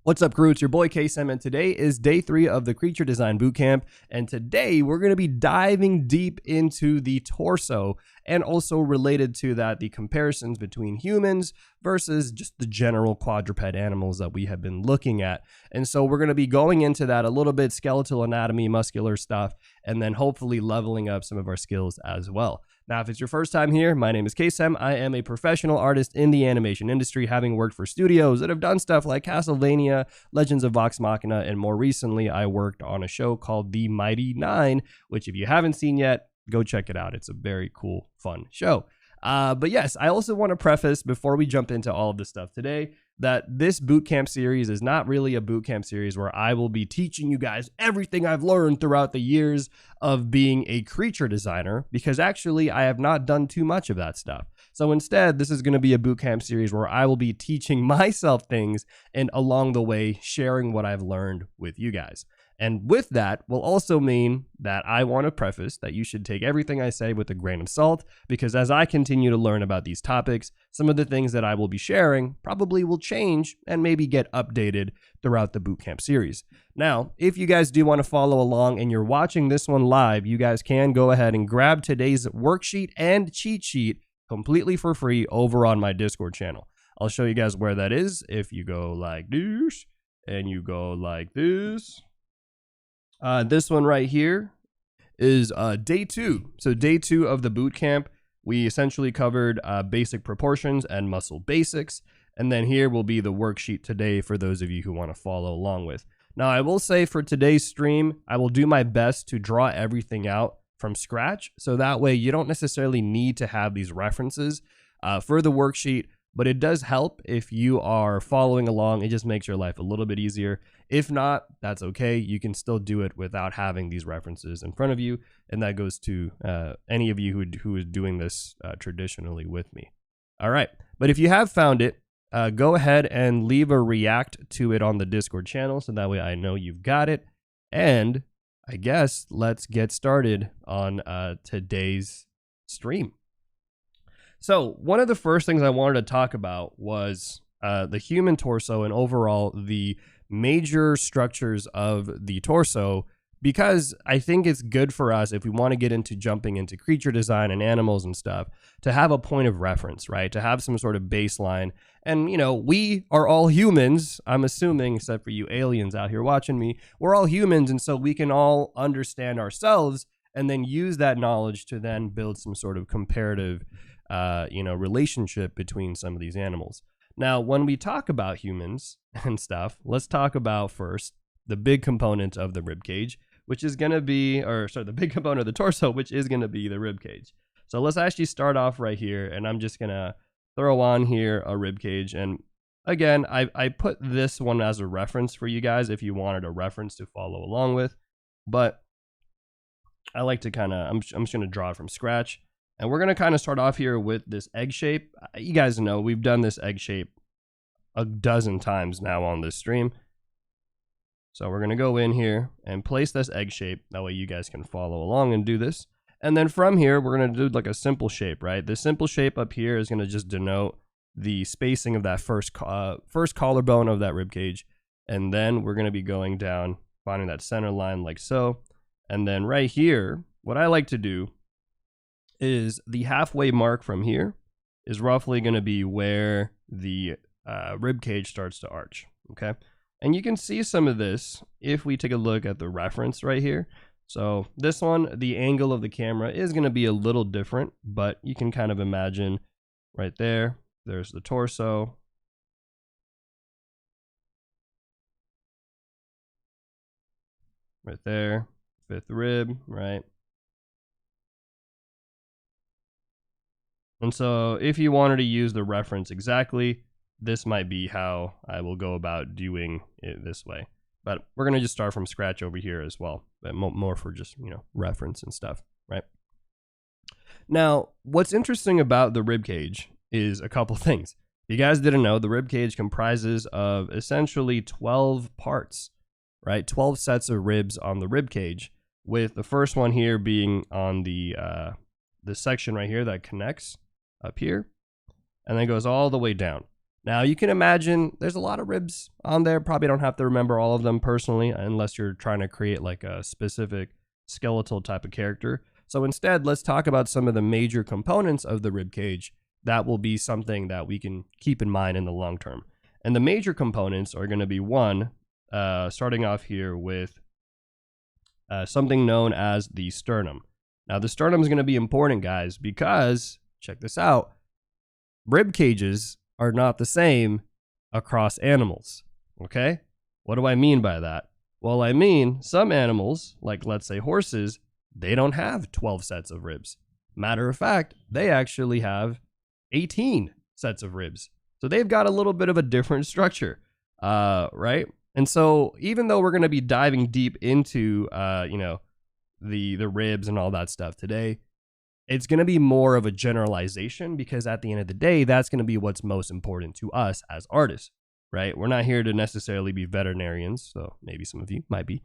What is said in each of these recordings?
What's up, crew? It's your boy KSM, and today is day 3 of the Creature Design Bootcamp. And today we're going to be diving deep into the torso, and also related to that, the comparisons between humans versus just the general quadruped animals that we have been looking at. And so we're going to be going into that a little bit, skeletal anatomy, muscular stuff, and then hopefully leveling up some of our skills as well. Now, if it's your first time here, my name is KSM. I am a professional artist in the animation industry, having worked for studios that have done stuff like Castlevania, Legends of Vox Machina, and more recently, I worked on a show called The Mighty Nine, which if you haven't seen yet, go check it out. It's a very cool, fun show. But yes, I also want to preface before we jump into all of this stuff today that this bootcamp series is not really a bootcamp series where I will be teaching you guys everything I've learned throughout the years of being a creature designer, because actually I have not done too much of that stuff. So instead, this is going to be a bootcamp series where I will be teaching myself things and along the way sharing what I've learned with you guys. And with that will also mean that I want to preface that you should take everything I say with a grain of salt, because as I continue to learn about these topics, some of the things that I will be sharing probably will change and maybe get updated throughout the bootcamp series. Now, if you guys do want to follow along and you're watching this one live, you guys can go ahead and grab today's worksheet and cheat sheet completely for free over on my Discord channel. I'll show you guys where that is. If you go like this and you go like this. This one right here is day 2. So day 2 of the boot camp, we essentially covered basic proportions and muscle basics. And then here will be the worksheet today for those of you who want to follow along with. Now, I will say for today's stream, I will do my best to draw everything out from scratch. So that way you don't necessarily need to have these references for the worksheet. But it does help if you are following along. It just makes your life a little bit easier. If not, that's okay. You can still do it without having these references in front of you. And that goes to any of you who is doing this traditionally with me. All right. But if you have found it, go ahead and leave a react to it on the Discord channel. So that way I know you've got it. And I guess let's get started on today's stream. So one of the first things I wanted to talk about was the human torso and overall the major structures of the torso, because I think it's good for us if we want to get into jumping into creature design and animals and stuff to have a point of reference, right? To have some sort of baseline. And, you know, we are all humans, I'm assuming, except for you aliens out here watching me. We're all humans, and so we can all understand ourselves and then use that knowledge to then build some sort of comparative relationship between some of these animals. Now, when we talk about humans and stuff, let's talk about first the big component of the rib cage, which is going to be, the big component of the torso, which is going to be the rib cage. So let's actually start off right here, and I'm just going to throw on here a rib cage. And again, I put this one as a reference for you guys if you wanted a reference to follow along with, but I like to I'm just going to draw it from scratch. And we're going to kind of start off here with this egg shape. You guys know we've done this egg shape a dozen times now on this stream. So we're going to go in here and place this egg shape. That way you guys can follow along and do this. And then from here, we're going to do like a simple shape, right? The simple shape up here is going to just denote the spacing of that first collarbone of that rib cage. And then we're going to be going down, finding that center line like so. And then right here, what I like to do is the halfway mark from here is roughly going to be where the rib cage starts to arch, okay? And you can see some of this if we take a look at the reference right here. So this one, the angle of the camera is going to be a little different, but you can kind of imagine right there, there's the torso. Right there, 5th rib, right? And so if you wanted to use the reference exactly, this might be how I will go about doing it this way. But we're going to just start from scratch over here as well, but more for just, reference and stuff, right? Now, what's interesting about the rib cage is a couple things. If you guys didn't know, the rib cage comprises of essentially 12 parts, right? 12 sets of ribs on the rib cage, with the first one here being on the section right here that connects up here, and then goes all the way down. Now, you can imagine there's a lot of ribs on there. Probably don't have to remember all of them personally, unless you're trying to create like a specific skeletal type of character. So instead, let's talk about some of the major components of the rib cage. That will be something that we can keep in mind in the long term. And the major components are going to be one, starting off here with something known as the sternum. Now, the sternum is going to be important, guys, because, check this out, rib cages are not the same across animals, okay? What do I mean by that? Well, I mean some animals, like let's say horses, they don't have 12 sets of ribs. Matter of fact, they actually have 18 sets of ribs. So they've got a little bit of a different structure, right? And so even though we're going to be diving deep into, the ribs and all that stuff today, it's going to be more of a generalization, because at the end of the day, that's going to be what's most important to us as artists, right? We're not here to necessarily be veterinarians, so maybe some of you might be.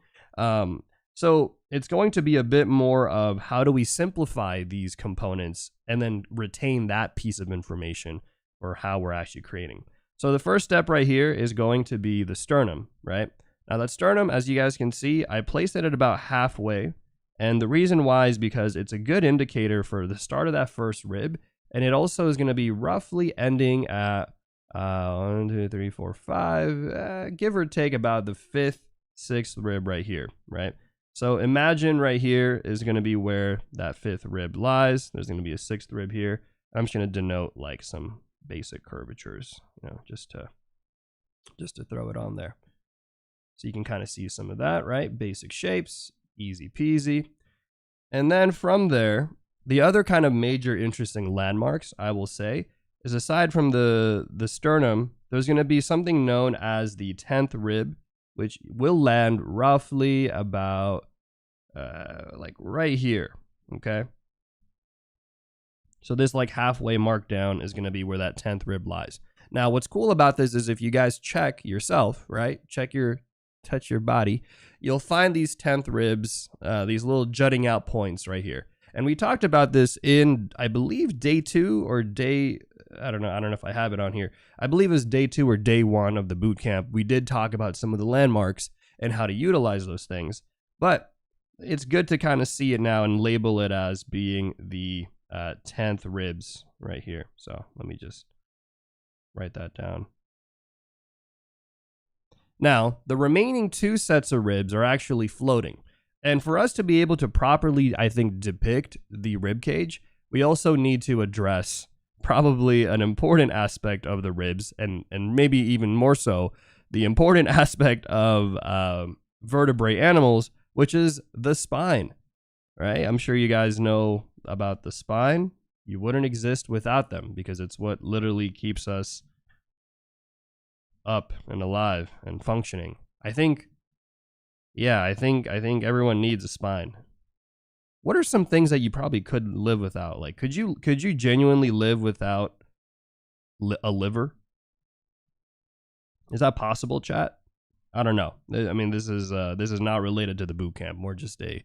So it's going to be a bit more of how do we simplify these components and then retain that piece of information for how we're actually creating. So the first step right here is going to be the sternum, right? Now that sternum, as you guys can see, I placed it at about halfway. And the reason why is because it's a good indicator for the start of that first rib. And it also is going to be roughly ending at 1, 2, 3, 4, 5, give or take about the 5th, 6th rib right here, right? So imagine right here is going to be where that 5th rib lies. There's going to be a 6th rib here. I'm just going to denote like some basic curvatures, just to throw it on there. So you can kind of see some of that, right? Basic shapes. Easy peasy. And then from there, the other kind of major interesting landmarks, I will say, is aside from the sternum, there's going to be something known as the 10th rib, which will land roughly about like right here, okay? So this like halfway mark down is going to be where that 10th rib lies. Now, what's cool about this is if you guys check yourself, right? Touch your body, you'll find these 10th ribs, these little jutting out points right here. And we talked about this in, I believe, day 2 or day, I don't know if I have it on here. I believe it was day 2 or day 1 of the boot camp. We did talk about some of the landmarks and how to utilize those things. But it's good to kind of see it now and label it as being the 10th ribs right here. So let me just write that down. Now, the remaining 2 sets of ribs are actually floating. And for us to be able to properly, I think, depict the rib cage, we also need to address probably an important aspect of the ribs, and maybe even more so, the important aspect of vertebrate animals, which is the spine, right? I'm sure you guys know about the spine. You wouldn't exist without them, because it's what literally keeps us up and alive and functioning. I think everyone needs a spine. What are some things that you probably could live without? Like, could you genuinely live without a liver? Is that possible, chat? I don't know. I mean, this is not related to the boot camp. More just a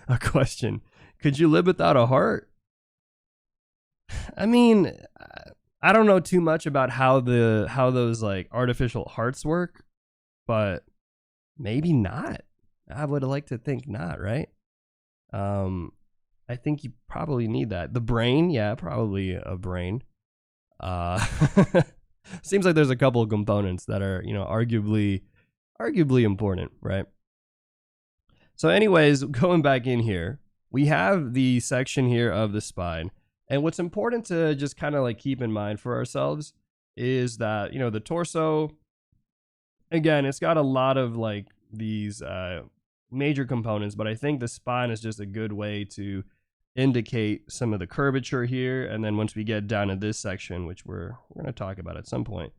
a question. Could you live without a heart? I mean, I don't know too much about how those like artificial hearts work, but maybe not. I would like to think not, right? I think you probably need that. The brain, yeah, probably a brain. Seems like there's a couple of components that are, arguably important, right? So anyways, going back in here, we have the section here of the spine. And what's important to just kind of like keep in mind for ourselves is that, the torso, again, it's got a lot of like these major components, but I think the spine is just a good way to indicate some of the curvature here. And then once we get down to this section, which we're going to talk about at some point,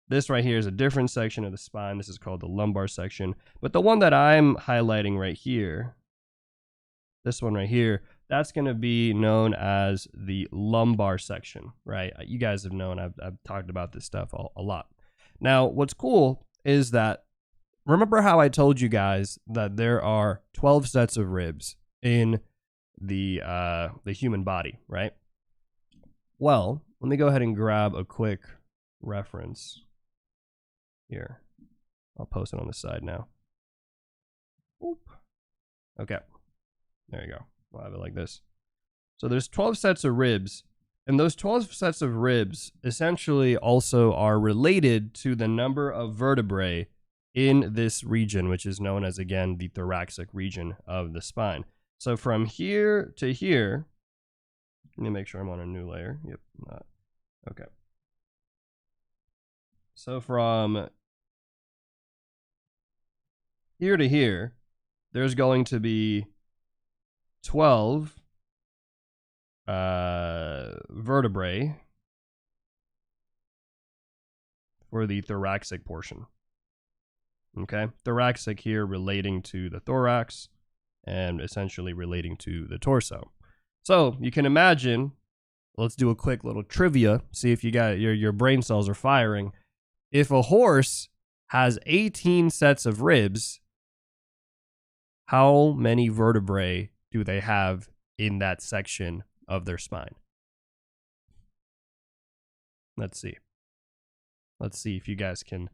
this right here is a different section of the spine. This is called the lumbar section. But the one that I'm highlighting right here, this one right here, that's going to be known as the lumbar section, right? You guys have known, I've talked about this stuff a lot. Now, what's cool is that, remember how I told you guys that there are 12 sets of ribs in the human body, right? Well, Let me go ahead and grab a quick reference here. I'll post it on the side now. Oop. Okay. There you go. We'll have it like this. So there's 12 sets of ribs, and those 12 sets of ribs essentially also are related to the number of vertebrae in this region, which is known as, again, the thoracic region of the spine. So from here to here, let me make sure I'm on a new layer. Yep, not. Okay. So from here to here, there's going to be 12 vertebrae for the thoracic portion. Okay, thoracic here relating to the thorax and essentially relating to the torso. So you can imagine, let's do a quick little trivia, see if you got your brain cells are firing. If a horse has 18 sets of ribs, how many vertebrae do they have in that section of their spine? Let's see. Let's see if you guys can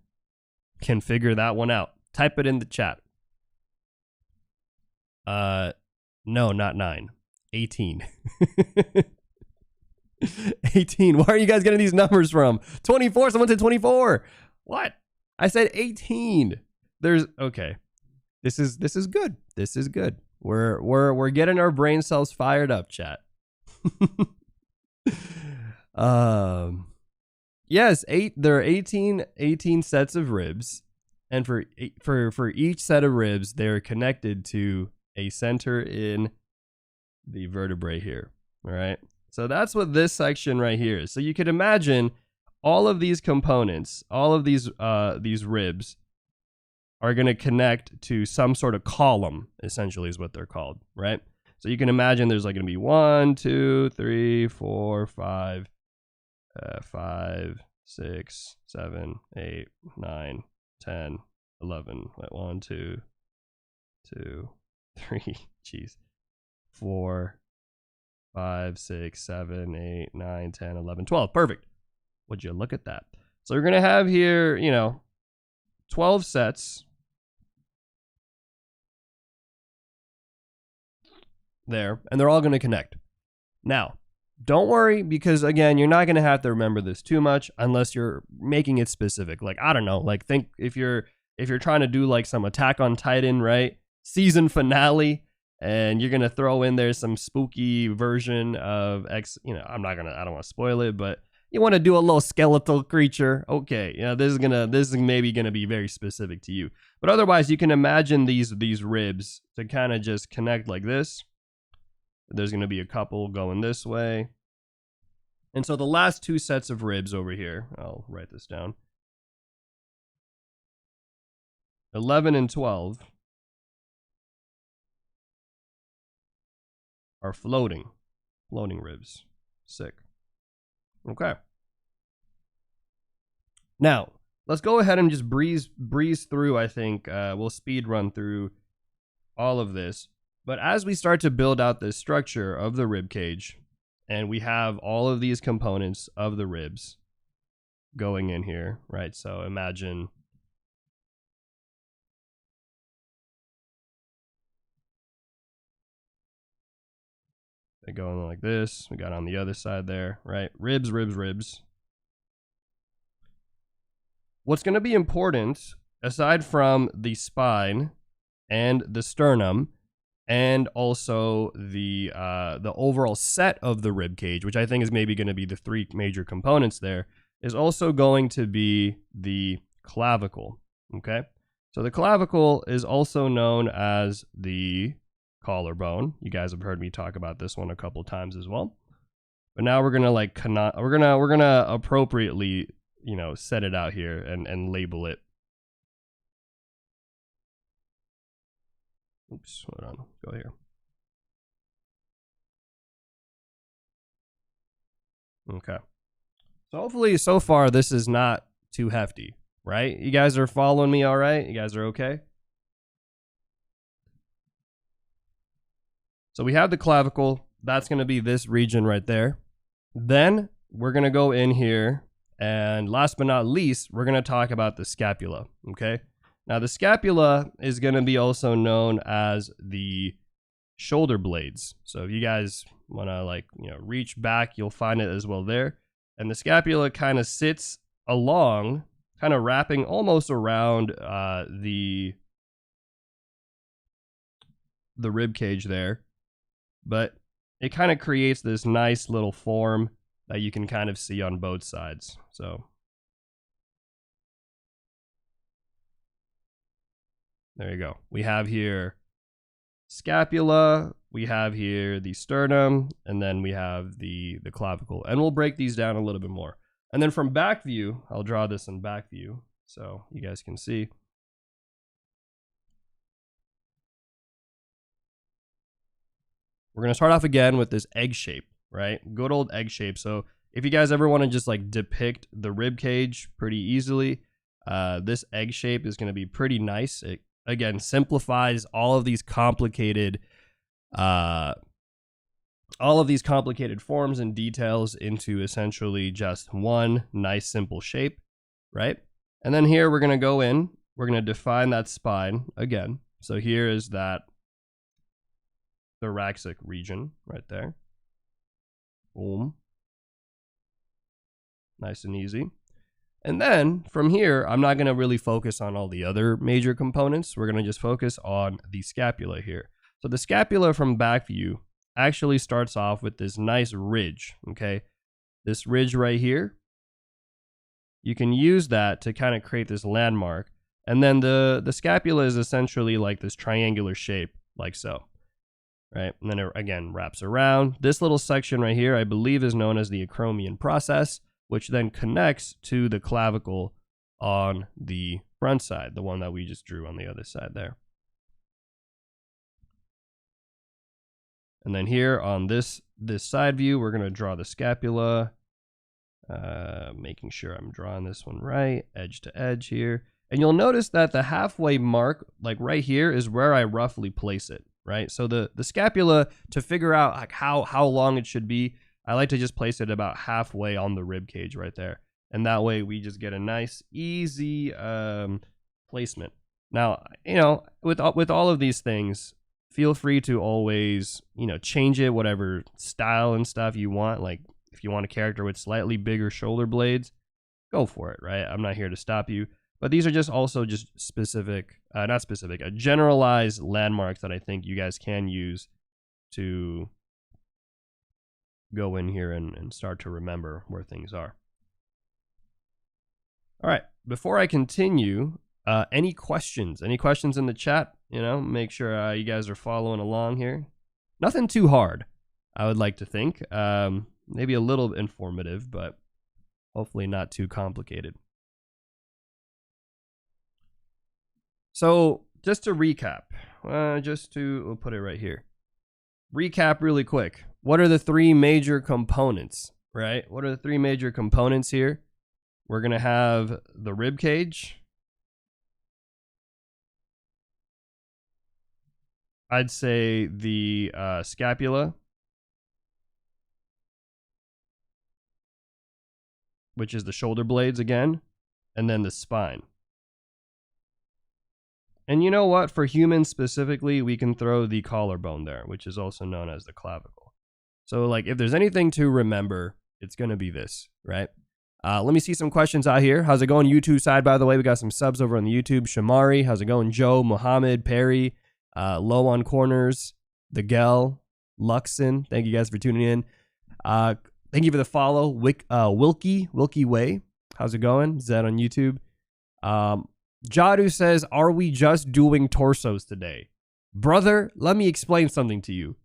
figure that one out. Type it in the chat. No, not 9. 18. 18. Where are you guys getting these numbers from? 24. Someone said 24. What? I said 18. There's okay. This is good. This is good. We're getting our brain cells fired up, chat. Yes, there are 18 sets of ribs, and for each set of ribs, they're connected to a center in the vertebrae here. All right. So that's what this section right here is. So you could imagine all of these components, all of these ribs are going to connect to some sort of column, essentially is what they're called, right? So you can imagine there's like going to be 1, 2, 3, 4, 5, 5, 6, 7, 8, 9, 10, 11. 1, 2, 3, jeez. 4, 5, 6, 7, 8, 9, 10, 11, 12. Perfect. Would you look at that? So we're going to have here, 12 sets there, and they're all going to connect. Now, don't worry, because again, you're not going to have to remember this too much unless you're making it specific. Like, I don't know, like think if you're trying to do like some Attack on Titan, right? Season finale, and you're going to throw in there some spooky version of X, I don't want to spoil it, but you want to do a little skeletal creature. Okay, this is maybe going to be very specific to you. But otherwise, you can imagine these ribs to kind of just connect like this. There's going to be a couple going this way. And so the last 2 sets of ribs over here, I'll write this down. 11 and 12 are floating ribs. Sick. Okay. Now, let's go ahead and just breeze through, I think. We'll speed run through all of this. But as we start to build out this structure of the rib cage, and we have all of these components of the ribs going in here, right? So imagine they go in like this. We got on the other side there, right? Ribs, ribs, ribs. What's going to be important, aside from the spine and the sternum, and also the overall set of the rib cage, which I think is maybe going to be the 3 major components there, is also going to be the clavicle, okay? So the clavicle is also known as the collarbone. You guys have heard me talk about this one a couple times as well. But now we're gonna we're gonna appropriately, set it out here and label it. Oops, hold on, go here. Okay. So hopefully so far this is not too hefty, right? You guys are following me all right? You guys are okay? So we have the clavicle. That's going to be this region right there. Then we're going to go in here, and last but not least, we're going to talk about the scapula, okay? Now, the scapula is going to be also known as the shoulder blades. So if you guys want to, like, you know, reach back, you'll find it as well there. And the scapula kind of sits along, kind of wrapping almost around the rib cage there. But it kind of creates this nice little form that you can kind of see on both sides. So there you go. We have here scapula, we have here the sternum, and then we have the clavicle. And we'll break these down a little bit more. And then from back view, I'll draw this in back view so you guys can see. We're going to start off again with this egg shape, right? Good old egg shape. So if you guys ever want to just like depict the rib cage pretty easily, this egg shape is going to be pretty nice. It, again, simplifies all of these complicated forms and details into essentially just one nice simple shape, right? And then here we're going to go in, we're going to define that spine again. So here is that thoracic region right there. Boom. Nice and easy. And then from here, I'm not going to really focus on all the other major components. We're going to just focus on the scapula here. So the scapula from back view actually starts off with this nice ridge, okay? This ridge right here. You can use that to kind of create this landmark. And then the scapula is essentially like this triangular shape, like so. Right, and then it again wraps around. This little section right here, I believe, is known as the acromion process, which then connects to the clavicle on the front side, the one that we just drew on the other side there. And then here on this side view, we're going to draw the scapula, making sure I'm drawing this one right, edge to edge here. And you'll notice that the halfway mark, like right here, is where I roughly place it. Right, so the scapula, to figure out like how long it should be, I like to just place it about halfway on the rib cage right there, and that way we just get a nice easy placement. Now, you know, with all of these things, feel free to always, you know, change it whatever style and stuff you want. Like if you want a character with slightly bigger shoulder blades, go for it. Right, I'm not here to stop you. But these are just also just specific, not specific, generalized landmarks that I think you guys can use to go in here and start to remember where things are. All right, before I continue, any questions? Any questions in the chat? You know, make sure you guys are following along here. Nothing too hard, I would like to think. Maybe a little informative, but hopefully not too complicated. So just to recap, we'll put it right here. Recap really quick. What are the three major components, right? What are the three major components here? We're going to have the rib cage. I'd say the scapula, which is the shoulder blades again, and then the spine. And you know what? For humans specifically, we can throw the collarbone there, which is also known as the clavicle. So, like, if there's anything to remember, it's going to be this, right? Let me see some questions out here. How's it going, YouTube side, by the way? We got some subs over on the YouTube. Shamari, how's it going? Joe, Mohammed, Perry, Low on Corners, The Gel, Luxon. Thank you guys for tuning in. Thank you for the follow. Wilkie Way. How's it going? Is that on YouTube? Jadu says, are we just doing torsos today? Brother, let me explain something to you.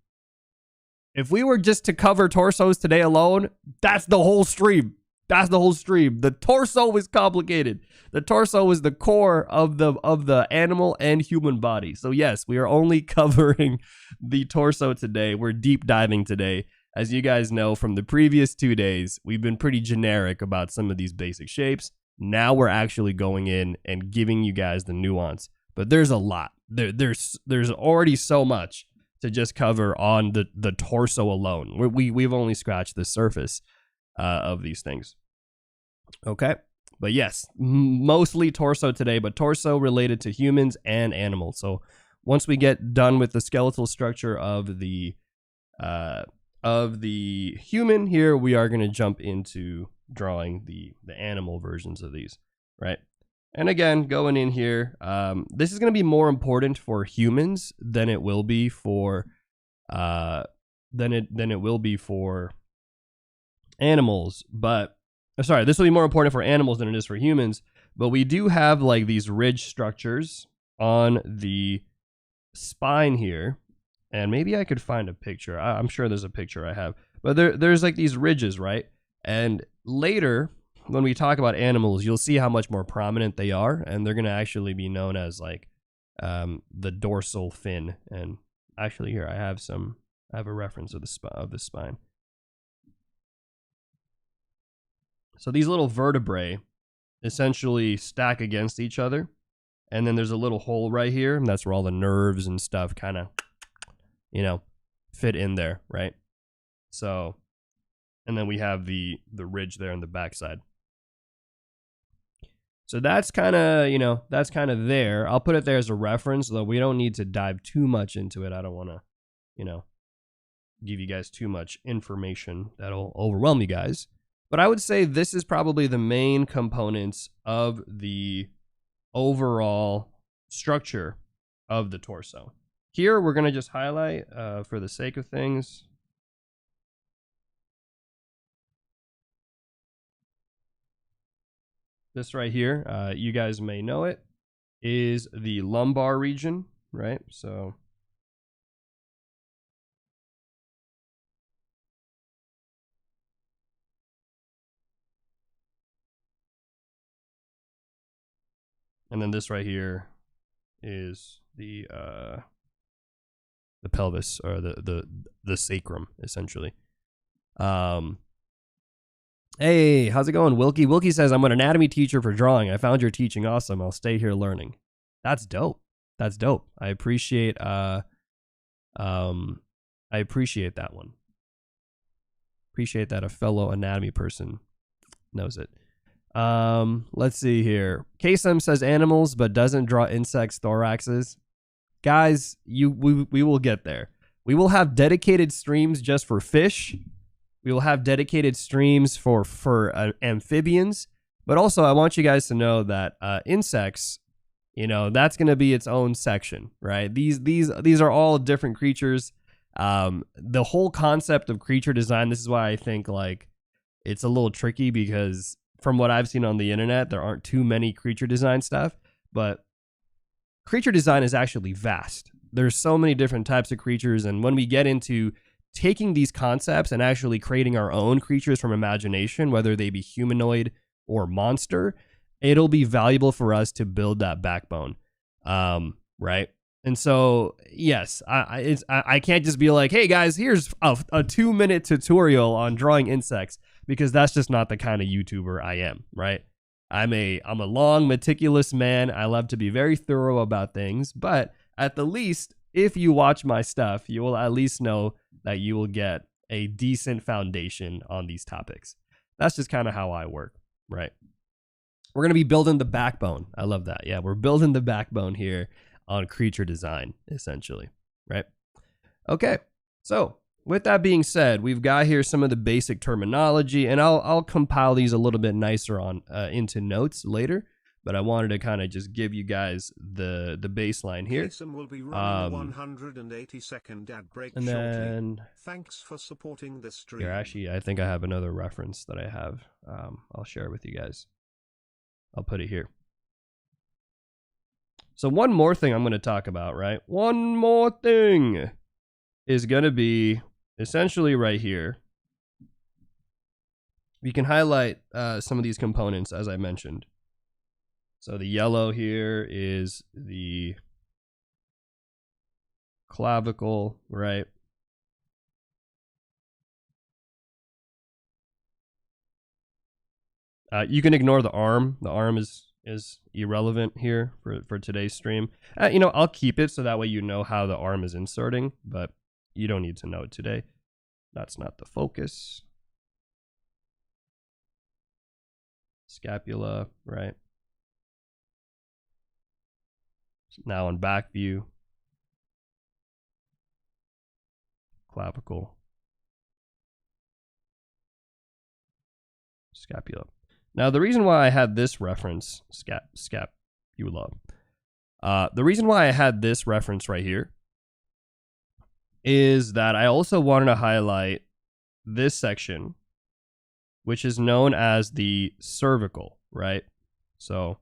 If we were just to cover torsos today alone, that's the whole stream. That's the whole stream. The torso is complicated. The torso is the core of the animal and human body. So yes, we are only covering the torso today. We're deep diving today. As you guys know from the previous 2 days, we've been pretty generic about some of these basic shapes. Now we're actually going in and giving you guys the nuance. But there's a lot. There's already so much to just cover on the torso alone. We've only scratched the surface. of these things. Okay. But yes, mostly torso today, but torso related to humans and animals. So once we get done with the skeletal structure of the human here, we are going to jump into drawing the animal versions of these, right? And again, going in here, this is going to be more important for humans than it will be for animals. But sorry, this will be more important for animals than it is for humans. But we do have like these ridge structures on the spine here, and maybe I could find a picture. I'm sure there's a picture I have, but there's like these ridges, right? And later, when we talk about animals, you'll see how much more prominent they are, and they're going to actually be known as like the dorsal fin. And actually, here I have a reference of the spine. So these little vertebrae essentially stack against each other, and then there's a little hole right here, and that's where all the nerves and stuff kind of, fit in there, right? So, and then we have the ridge there on the backside. So that's kind of there. I'll put it there as a reference, though we don't need to dive too much into it. I don't want to, give you guys too much information that'll overwhelm you guys. But I would say this is probably the main components of the overall structure of the torso. Here, we're going to just highlight for the sake of things. This right here, you guys may know it, is the lumbar region, right? So and then this right here is the pelvis, or the sacrum, essentially. Hey, how's it going, Wilkie? Wilkie says, I'm an anatomy teacher for drawing. I found your teaching awesome. I'll stay here learning. That's dope. That's dope. I appreciate that one. Appreciate that a fellow anatomy person knows it. Let's see here. KSM says animals, but doesn't draw insects' thoraxes. Guys, we will get there. We will have dedicated streams just for fish. We will have dedicated streams for amphibians. But also, I want you guys to know that insects, that's going to be its own section, right? These are all different creatures. The whole concept of creature design, this is why I think like it's a little tricky, because from what I've seen on the internet, there aren't too many creature design stuff, but creature design is actually vast. There's so many different types of creatures, and when we get into taking these concepts and actually creating our own creatures from imagination, whether they be humanoid or monster, it'll be valuable for us to build that backbone, right? And so, yes, I can't just be like, hey guys, here's a 2-minute tutorial on drawing insects, because that's just not the kind of YouTuber I am, right? I'm a long, meticulous man. I love to be very thorough about things, but at the least, if you watch my stuff, you will at least know that you will get a decent foundation on these topics. That's just kind of how I work, right? We're going to be building the backbone. I love that. Yeah, we're building the backbone here on creature design, essentially, right? Okay, so with that being said, we've got here some of the basic terminology, and I'll compile these a little bit nicer on into notes later. But I wanted to kind of just give you guys the baseline here. Will be running 182nd ad break and then shortly. Thanks for supporting the stream. Here, actually, I think I have another reference that I have. I'll share with you guys. I'll put it here. So one more thing I'm going to talk about, right? One more thing is going to be essentially right here. We can highlight some of these components, as I mentioned. So the yellow here is the clavicle, right? You can ignore the arm. The arm is irrelevant here for today's stream. I'll keep it so that way you know how the arm is inserting, but you don't need to know it today. That's not the focus. scapula, right? Now in back view, clavicle, scapula. Now the reason why I had this reference, scapula, the reason why I had this reference right here is that I also wanted to highlight this section, which is known as the cervical, right? So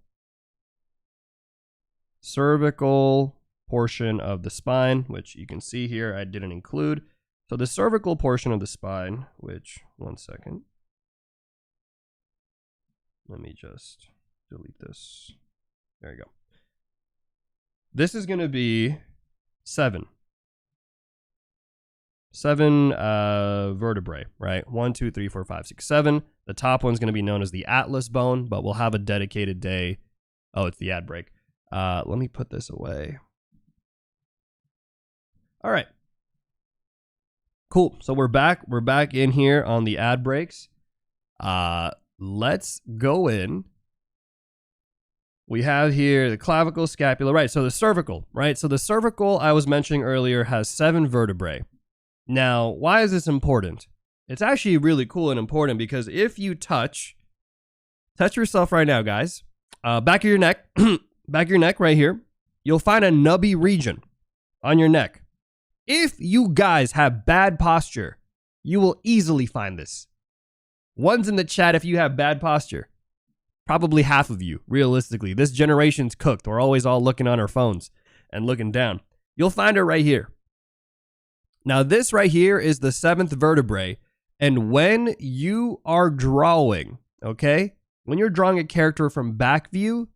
cervical portion of the spine, which you can see here, I didn't include. So the cervical portion of the spine, which, one second. Let me just delete this. There you go. This is going to be 7 vertebrae, right? 1, 2, 3, 4, 5, 6, 7. The top one's going to be known as the atlas bone, but we'll have a dedicated day. Oh, it's the ad break. Let me put this away. All right. Cool. So we're back. We're back in here on the ad breaks. Let's go in. We have here the clavicle, scapula, right? So the cervical, right? So the cervical I was mentioning earlier has 7 vertebrae. Now, why is this important? It's actually really cool and important because if you touch yourself right now, guys, back of your neck, back of your neck right here, you'll find a nubby region on your neck. If you guys have bad posture, you will easily find this. One's in the chat if you have bad posture. Probably half of you, realistically. This generation's cooked. We're always all looking on our phones and looking down. You'll find it right here. Now, this right here is the 7th vertebrae. And when you are drawing, okay, when you're drawing a character from back view,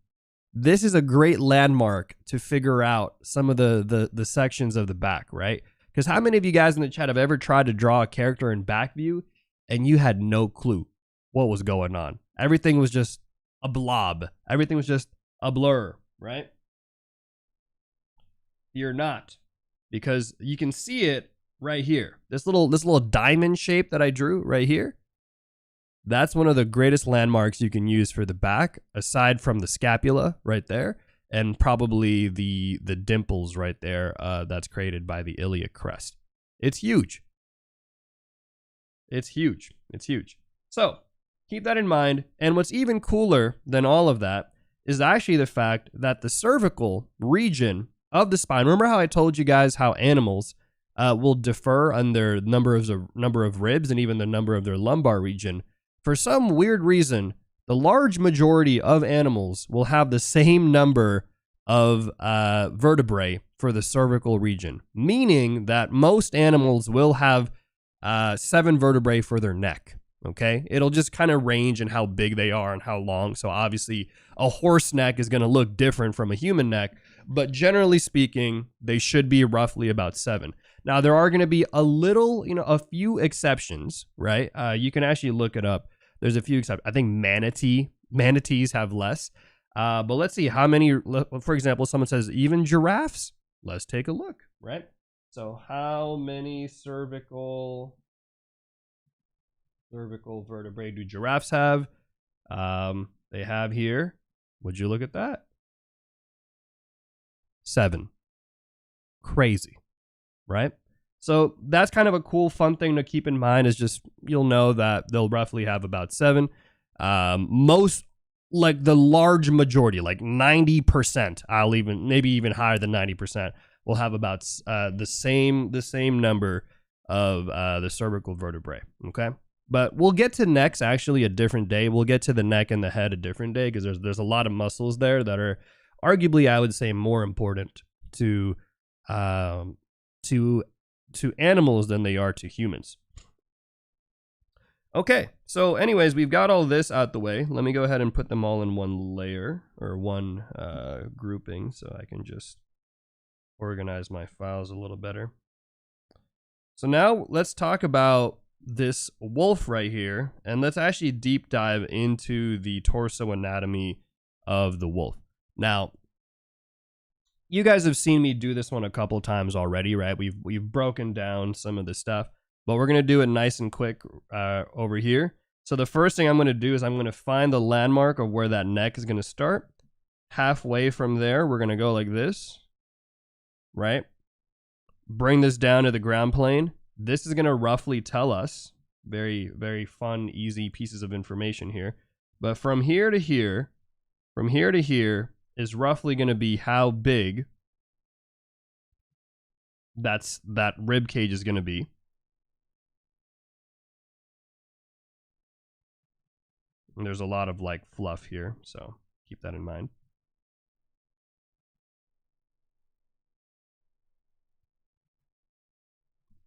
this is a great landmark to figure out some of the sections of the back, right? Because how many of you guys in the chat have ever tried to draw a character in back view and you had no clue what was going on? Everything was just a blob. Everything was just a blur, right? You're not, because you can see it right here. This little diamond shape that I drew right here. That's one of the greatest landmarks you can use for the back, aside from the scapula right there, and probably the dimples right there that's created by the iliac crest. It's huge. It's huge. It's huge. So keep that in mind. And what's even cooler than all of that is actually the fact that the cervical region of the spine, remember how I told you guys how animals will differ on their number of ribs and even the number of their lumbar region? For some weird reason, the large majority of animals will have the same number of vertebrae for the cervical region, meaning that most animals will have 7 vertebrae for their neck. Okay, it'll just kind of range in how big they are and how long. So obviously a horse neck is going to look different from a human neck, but generally speaking, they should be roughly about 7. Now there are going to be a few exceptions, right? You can actually look it up. There's a few exceptions. I think manatees have less. But let's see how many, for example, someone says even giraffes. Let's take a look, right? So how many cervical vertebrae do giraffes have? They have here, would you look at that? 7. Crazy, right? So that's kind of a cool, fun thing to keep in mind, is just, you'll know that they'll roughly have about 7. Most, like the large majority, like 90%, maybe even higher than 90%, will have about the same number of the cervical vertebrae, okay? But we'll get to necks actually a different day. We'll get to the neck and the head a different day, because there's a lot of muscles there that are arguably, I would say, more important to animals than they are to humans. Okay, so anyways, we've got all this out the way. Let me go ahead and put them all in one layer, or one grouping, so I can just organize my files a little better. So now let's talk about this wolf right here, and let's actually deep dive into the torso anatomy of the wolf. Now, you guys have seen me do this one a couple times already, right? We've broken down some of the stuff, but we're gonna do it nice and quick over here. So the first thing I'm going to do is I'm going to find the landmark of where that neck is going to start. Halfway from there, we're going to go like this, right? Bring this down to the ground plane. This is going to roughly tell us, very, very fun, easy pieces of information here. But from here to here is roughly going to be how big that rib cage is going to be. And there's a lot of like fluff here, so keep that in mind.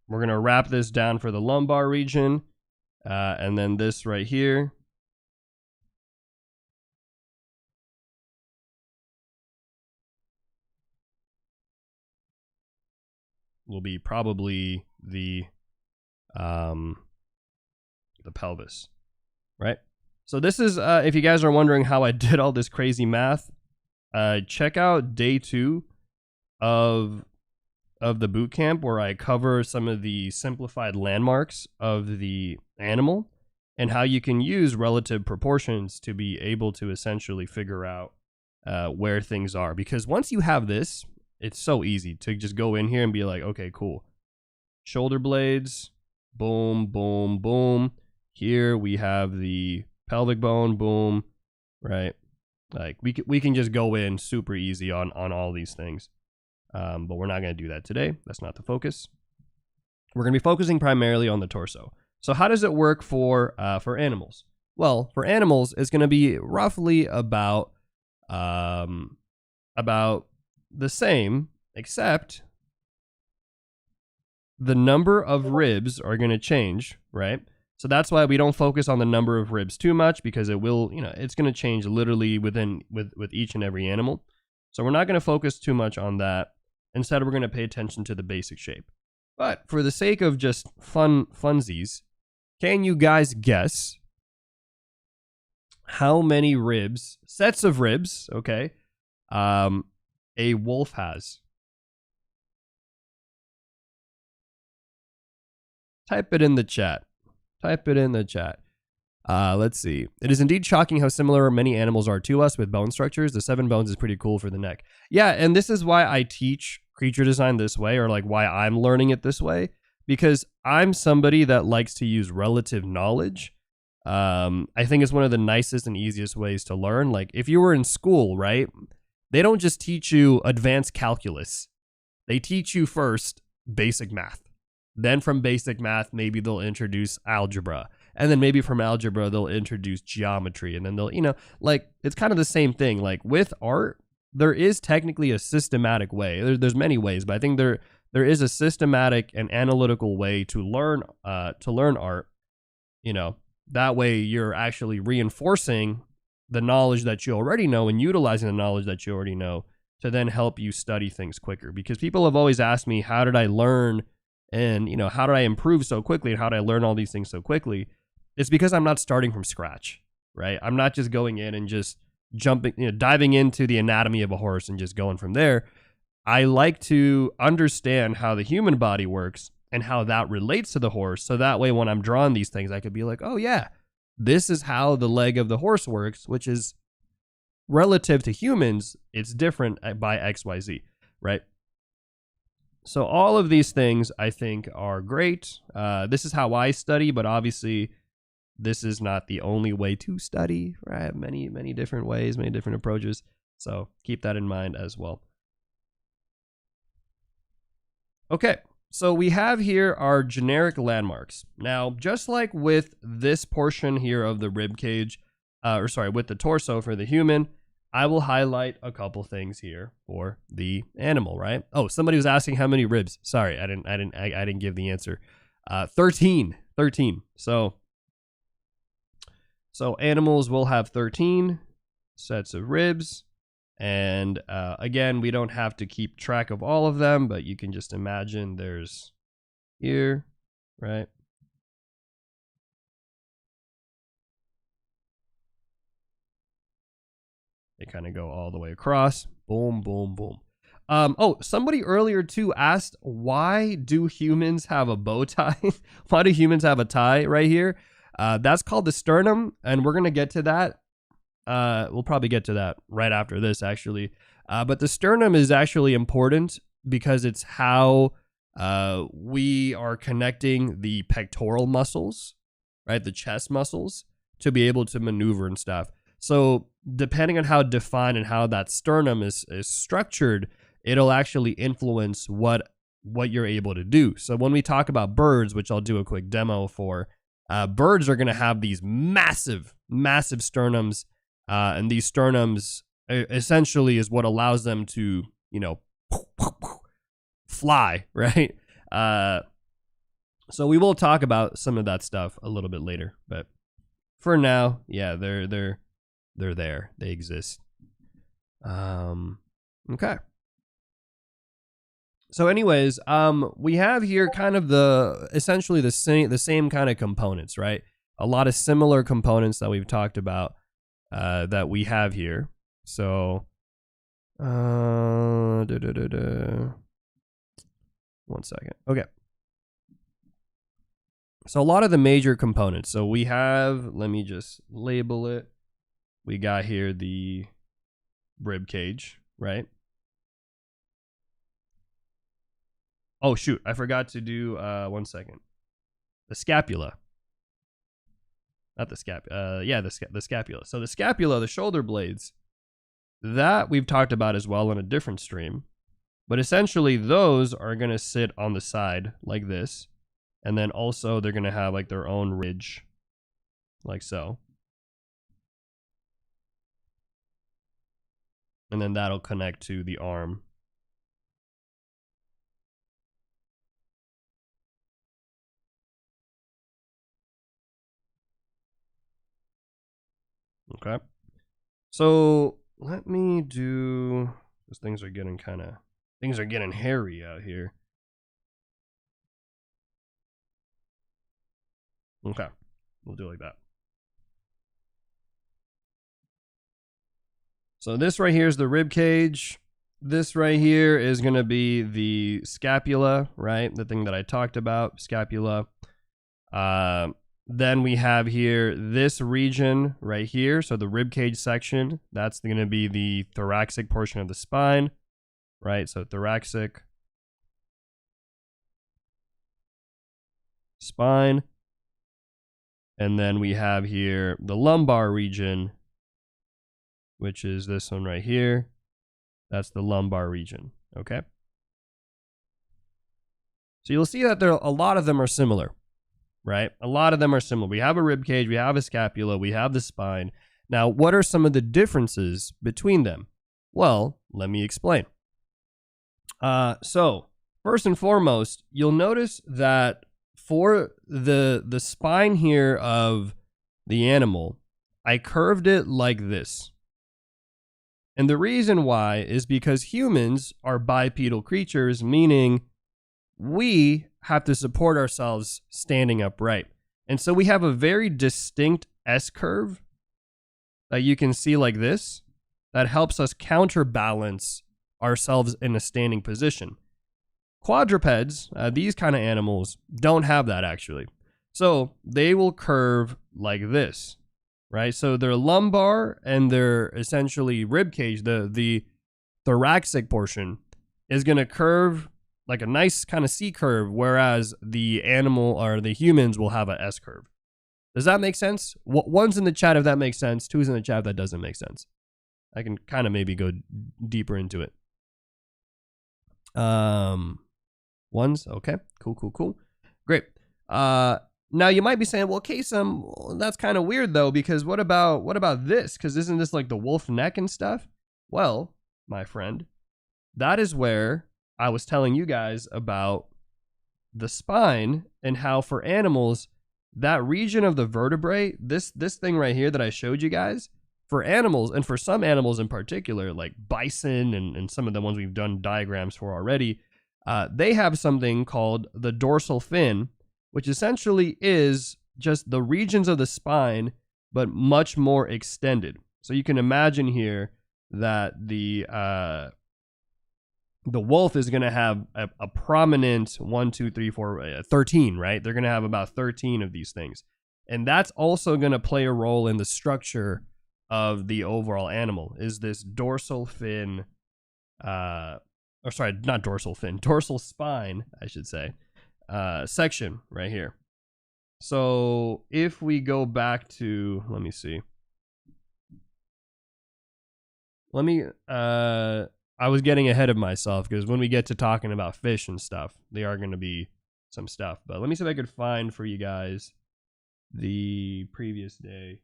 We're going to wrap this down for the lumbar region, and then this right here. Will be probably the pelvis, right? So this is, if you guys are wondering how I did all this crazy math, check out day 2 of the boot camp, where I cover some of the simplified landmarks of the animal and how you can use relative proportions to be able to essentially figure out where things are. Because once you have this, it's so easy to just go in here and be like, okay, cool. Shoulder blades, boom, boom, boom. Here we have the pelvic bone, boom, right? Like we can just go in super easy on all these things. But we're not going to do that today. That's not the focus. We're going to be focusing primarily on the torso. So how does it work for animals? Well, for animals, it's going to be roughly about the same, except the number of ribs are going to change, right? So that's why we don't focus on the number of ribs too much, because it will, it's going to change literally with each and every animal. So we're not going to focus too much on that. Instead, we're going to pay attention to the basic shape. But for the sake of just funsies, can you guys guess how many ribs, sets of ribs, okay, a wolf has? Type it in the chat. Let's see. It is indeed shocking how similar many animals are to us with bone structures. The 7 bones is pretty cool for the neck. Yeah, and this is why I teach creature design this way, or like why I'm learning it this way, because I'm somebody that likes to use relative knowledge. I think it's one of the nicest and easiest ways to learn. Like if you were in school, right? They don't just teach you advanced calculus. They teach you first basic math. Then from basic math, maybe they'll introduce algebra. And then maybe from algebra, they'll introduce geometry. And then they'll, like, it's kind of the same thing. Like with art, there is technically a systematic way. There's many ways, but I think there is a systematic and analytical way to learn art. That way you're actually reinforcing the knowledge that you already know and utilizing the knowledge that you already know to then help you study things quicker. Because people have always asked me, how did I learn and, how did I improve so quickly? And how did I learn all these things so quickly? It's because I'm not starting from scratch, right? I'm not just going in and just diving into the anatomy of a horse and just going from there. I like to understand how the human body works and how that relates to the horse. So that way, when I'm drawing these things, I could be like, oh yeah, this is how the leg of the horse works, which is relative to humans. It's different by XYZ, right? So all of these things I think are great. This is how I study, but obviously this is not the only way to study. I have many, many different ways, many different approaches. So keep that in mind as well. Okay, so we have here our generic landmarks. Now, just like with this portion here of the rib cage, with the torso for the human, I will highlight a couple things here for the animal, right? Oh, somebody was asking how many ribs. Sorry, I didn't give the answer. 13. So animals will have 13 sets of ribs. And again, we don't have to keep track of all of them, but you can just imagine there's here, right? They kind of go all the way across. Boom, boom, boom. Oh, somebody earlier too asked, why do humans have a bow tie? Why do humans have a tie right here? That's called the sternum, and we're going to get to that. We'll probably get to that right after this, actually. But the sternum is actually important because it's how we are connecting the pectoral muscles, right? The chest muscles to be able to maneuver and stuff. So depending on how defined and how that sternum is structured, it'll actually influence what you're able to do. So when we talk about birds, which I'll do a quick demo for, birds are going to have these massive sternums, and these sternums essentially is what allows them to, fly, right? So we will talk about some of that stuff a little bit later, but for now, yeah, they're there. They exist. Okay. So anyways, we have here kind of essentially the same kind of components, right? A lot of similar components that we've talked about, that we have here. So, 1 second. Okay. So a lot of the major components. So we have, let me just label it. We got here the rib cage, right? Oh shoot, I forgot to do 1 second. The scapula. Not the scapula. Yeah, the scapula. So the scapula, the shoulder blades, that we've talked about as well in a different stream. But essentially those are going to sit on the side like this. And then also they're going to have like their own ridge like so. And then that'll connect to the arm. Okay. So let me do, because things are getting hairy out here. Okay. We'll do it like that. So this right here is the rib cage. This right here is going to be the scapula, right? The thing that I talked about, scapula. Then we have here this region right here. So the rib cage section, that's going to be the thoracic portion of the spine, right? So thoracic, spine. And then we have here the lumbar region, which is this one right here. That's the lumbar region, okay? So you'll see that a lot of them are similar, right? A lot of them are similar. We have a rib cage, we have a scapula, we have the spine. Now, what are some of the differences between them? Well, let me explain. So first and foremost, you'll notice that for the spine here of the animal, I curved it like this. And the reason why is because humans are bipedal creatures, meaning we have to support ourselves standing upright. And so we have a very distinct S-curve that you can see like this that helps us counterbalance ourselves in a standing position. Quadrupeds, these kind of animals, don't have that actually. So they will curve like this, right? So their lumbar and their essentially rib cage, the thoracic portion, is going to curve like a nice kind of C curve, whereas the animal or the humans will have a S curve. Does that make sense? One's in the chat if that makes sense. Two's in the chat if that doesn't make sense. I can kind of maybe go deeper into it. Ones, okay, cool, great. Now you might be saying, well, Kasem, that's kind of weird though, because what about this? Because isn't this like the wolf neck and stuff? Well, my friend, that is where I was telling you guys about the spine and how for animals, that region of the vertebrae, this thing right here that I showed you guys, for animals, and for some animals in particular, like bison and some of the ones we've done diagrams for already, they have something called the dorsal fin, which essentially is just the regions of the spine, but much more extended. So you can imagine here that the wolf is going to have a prominent 1, 2, 3, 4, 13, right? They're going to have about 13 of these things. And that's also going to play a role in the structure of the overall animal, is this dorsal fin, or sorry, not dorsal fin, dorsal spine, I should say, section right here. So if we go back to, let me see. I was getting ahead of myself because when we get to talking about fish and stuff, they are going to be some stuff. But let me see if I could find for you guys the previous day.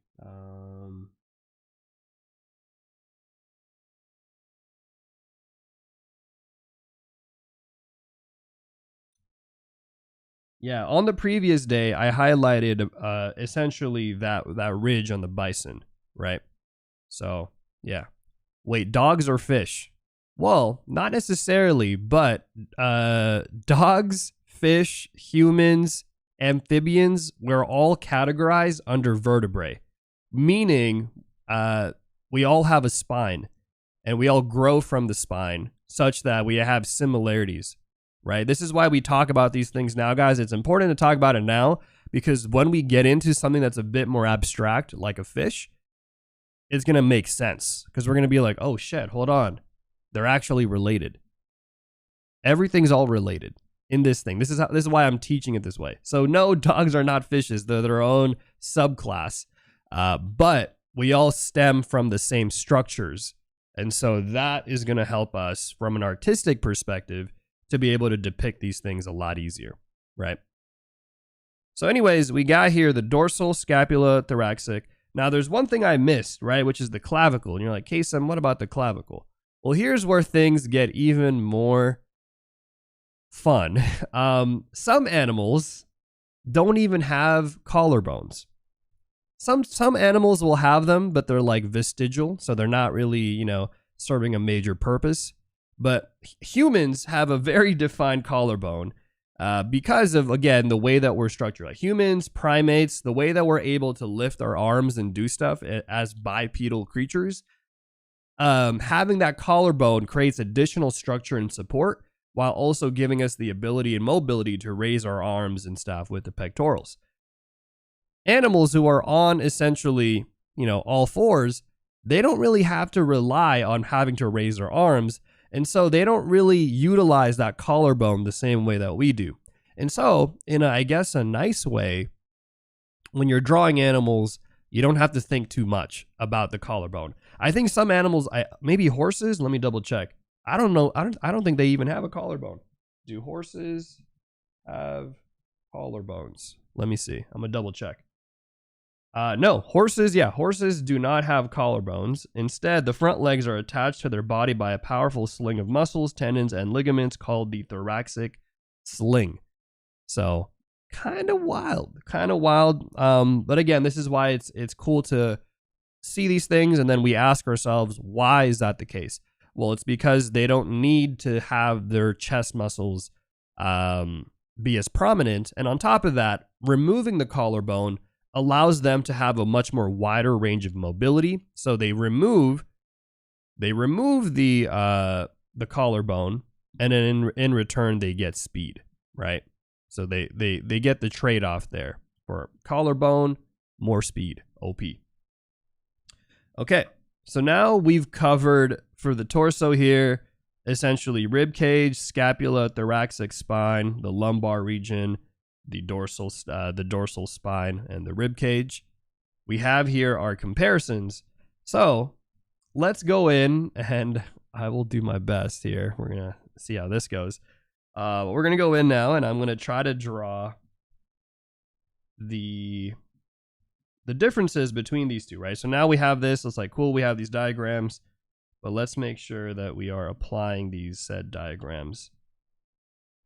Yeah, on the previous day, I highlighted essentially that ridge on the bison, right? So, yeah. Wait, dogs or fish? Well, not necessarily, but dogs, fish, humans, amphibians, we're all categorized under vertebrae, meaning we all have a spine and we all grow from the spine such that we have similarities, right? This is why we talk about these things now, guys. It's important to talk about it now because when we get into something that's a bit more abstract, like a fish, it's going to make sense because we're going to be like, oh shit, hold on. They're actually related. Everything's all related in this thing. This is why I'm teaching it this way. So no, dogs are not fishes. They're their own subclass. But we all stem from the same structures. And so that is going to help us from an artistic perspective to be able to depict these things a lot easier, right? So anyways, we got here the dorsal, scapula, thoracic. Now there's one thing I missed, right? Which is the clavicle. And you're like, Kasem, what about the clavicle? Well, here's where things get even more fun. Some animals don't even have collarbones. Some animals will have them, but they're like vestigial, so they're not really, serving a major purpose. But humans have a very defined collarbone because of, again, the way that we're structured. Like humans, primates, the way that we're able to lift our arms and do stuff as bipedal creatures. Having that collarbone creates additional structure and support while also giving us the ability and mobility to raise our arms and stuff with the pectorals. Animals who are on essentially, all fours, they don't really have to rely on having to raise their arms. And so they don't really utilize that collarbone the same way that we do. And so in a nice way, when you're drawing animals, you don't have to think too much about the collarbone. I think some animals, maybe horses, let me double check. I don't know. I don't think they even have a collarbone. Do horses have collarbones? Let me see. I'm going to double check. No, horses do not have collarbones. Instead, the front legs are attached to their body by a powerful sling of muscles, tendons, and ligaments called the thoracic sling. So kind of wild. But again, this is why it's cool to see these things, and then we ask ourselves, why is that the case? Well, it's because they don't need to have their chest muscles be as prominent. And on top of that, removing the collarbone allows them to have a much more wider range of mobility. So they remove the collarbone, and then in return they get speed, right? So they get the trade-off there for collarbone, more speed, OP. Okay, so now we've covered for the torso here, essentially rib cage, scapula, thoracic spine, the lumbar region, the dorsal spine, and the rib cage. We have here our comparisons. So let's go in, and I will do my best here. We're gonna see how this goes. We're gonna go in now, and I'm gonna try to draw the differences between these two, right? So now we have this. It's like, cool, we have these diagrams, but let's make sure that we are applying these said diagrams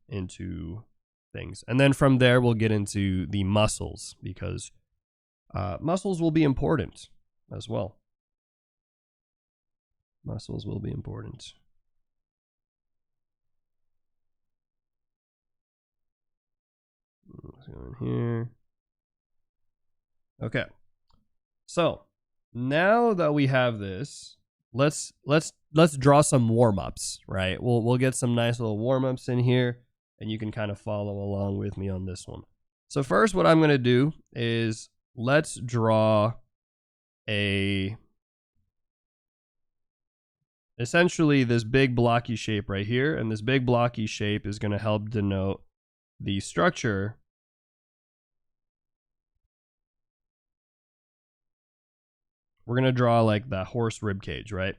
into things. And then from there, we'll get into the muscles, because muscles will be important as well. Muscles will be important. Let's go in here. Okay. So now that we have this, let's draw some warm-ups, right? We'll get some nice little warm-ups in here, and you can kind of follow along with me on this one. So first, what I'm going to do is let's draw essentially this big blocky shape right here, and this big blocky shape is going to help denote the structure we're going to draw like the horse rib cage, right?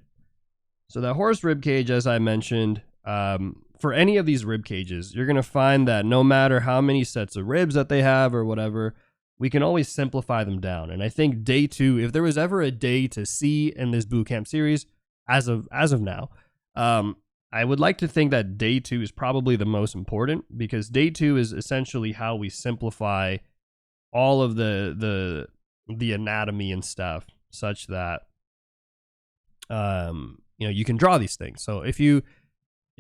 So that horse rib cage, as I mentioned, for any of these rib cages, you're going to find that no matter how many sets of ribs that they have or whatever, we can always simplify them down. And I think day 2, if there was ever a day to see in this bootcamp series, as of now, I would like to think that day 2 is probably the most important, because day 2 is essentially how we simplify all of the anatomy and stuff, such that you can draw these things. So if you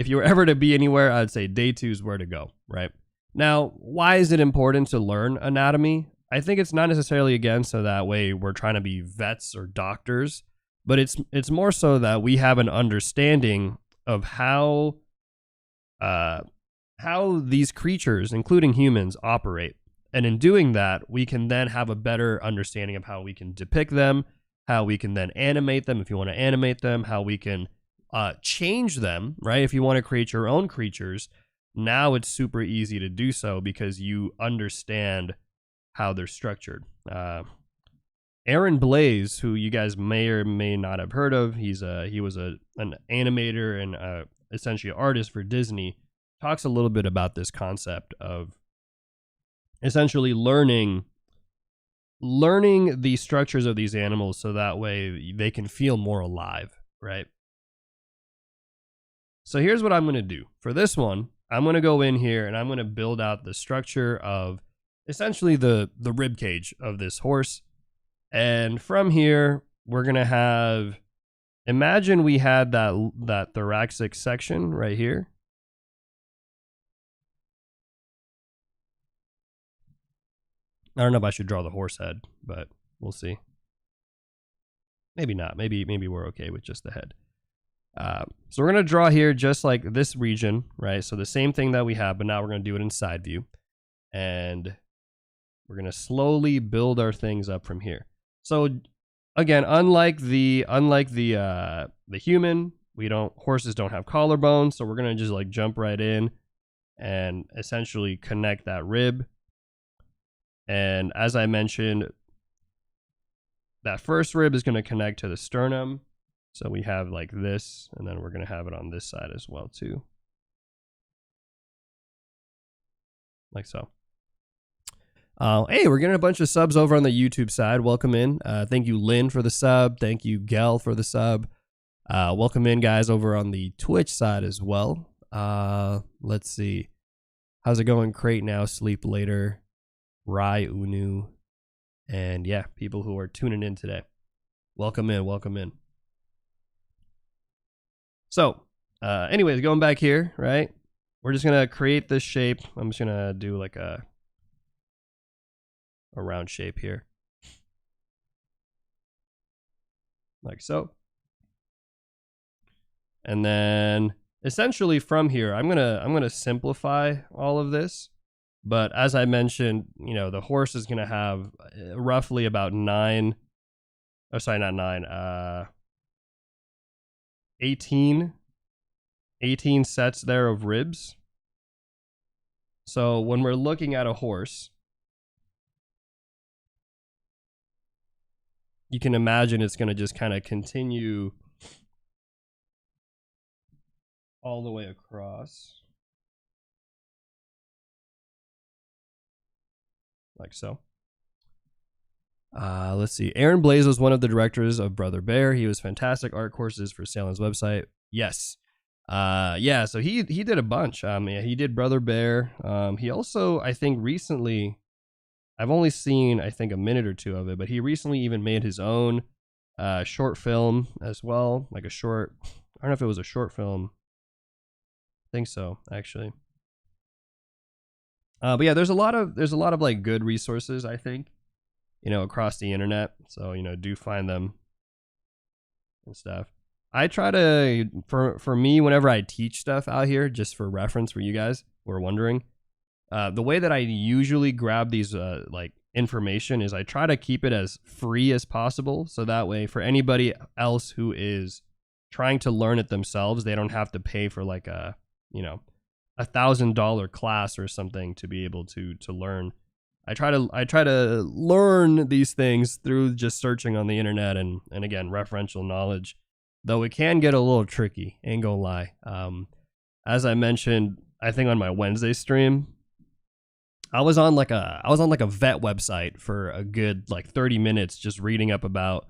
were ever to be anywhere, I'd say day 2 is where to go, right? Now, why is it important to learn anatomy? I think it's not necessarily, again, so that way we're trying to be vets or doctors, but it's more so that we have an understanding of how these creatures, including humans, operate. And in doing that, we can then have a better understanding of how we can depict them, how we can then animate them if you want to animate them, how we can change them, right? If you want to create your own creatures, now it's super easy to do so because you understand how they're structured. Aaron Blaze, who you guys may or may not have heard of, he was an animator and essentially an artist for Disney, talks a little bit about this concept of essentially learning the structures of these animals so that way they can feel more alive, right? So here's what I'm going to do. For this one, I'm going to go in here and I'm going to build out the structure of essentially the rib cage of this horse. And from here, we're going to have, imagine we had that thoracic section right here. I don't know if I should draw the horse head, but we'll see. Maybe not. Maybe we're okay with just the head. So we're going to draw here just like this region, right? So the same thing that we have, but now we're going to do it in side view. And we're going to slowly build our things up from here. So again, unlike the human, horses don't have collarbones, so we're going to just like jump right in and essentially connect that rib. And as I mentioned, that first rib is going to connect to the sternum. So we have like this, and then we're going to have it on this side as well too. Like so. Hey, we're getting a bunch of subs over on the YouTube side. Welcome in. Thank you, Lynn, for the sub. Thank you, Gel, for the sub. Welcome in, guys, over on the Twitch side as well. Let's see. How's it going? Crate now, sleep later. Rai Unu. And yeah, people who are tuning in today. Welcome in, welcome in. So, anyways, going back here, right? We're just going to create this shape. I'm just going to do like a round shape here. Like so. And then essentially from here, I'm going to simplify all of this. But as I mentioned, the horse is going to have roughly about 18 sets there of ribs. So when we're looking at a horse, you can imagine it's going to just kind of continue all the way across. Like so. Let's see. Aaron Blaze was one of the directors of Brother Bear. He was fantastic art courses for Salem's website. Yes. Yeah, so he did a bunch. Yeah, he did Brother Bear. He also, I think recently, I've only seen, I think, a minute or two of it, but he recently even made his own short film as well. Like a short, I don't know if it was a short film. I think so, actually. But yeah, there's a lot of like good resources, I think, across the internet. So, do find them and stuff. I try to, for me, whenever I teach stuff out here, just for reference for you guys who are wondering, the way that I usually grab these like information is I try to keep it as free as possible. So that way for anybody else who is trying to learn it themselves, they don't have to pay for like a, you know, $1,000 class or something to be able to learn. I try to learn these things through just searching on the internet and again, referential knowledge, though it can get a little tricky, ain't gonna lie. As I mentioned, I think on my Wednesday stream, I was on like a vet website for a good like 30 minutes just reading up about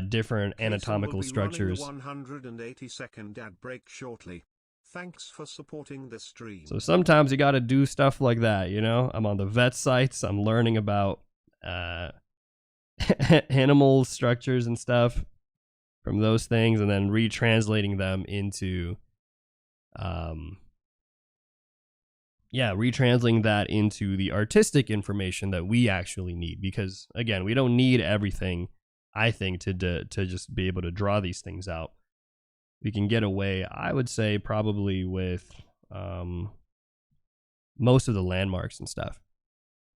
different anatomical structures. 180-second ad break shortly. Thanks for supporting the stream. So sometimes you got to do stuff like that, you know? I'm on the vet sites, I'm learning about animal structures and stuff from those things, and then retranslating them into retranslating that into the artistic information that we actually need, because again, we don't need everything, I think, to just be able to draw these things out. We can get away, I would say, probably with most of the landmarks and stuff.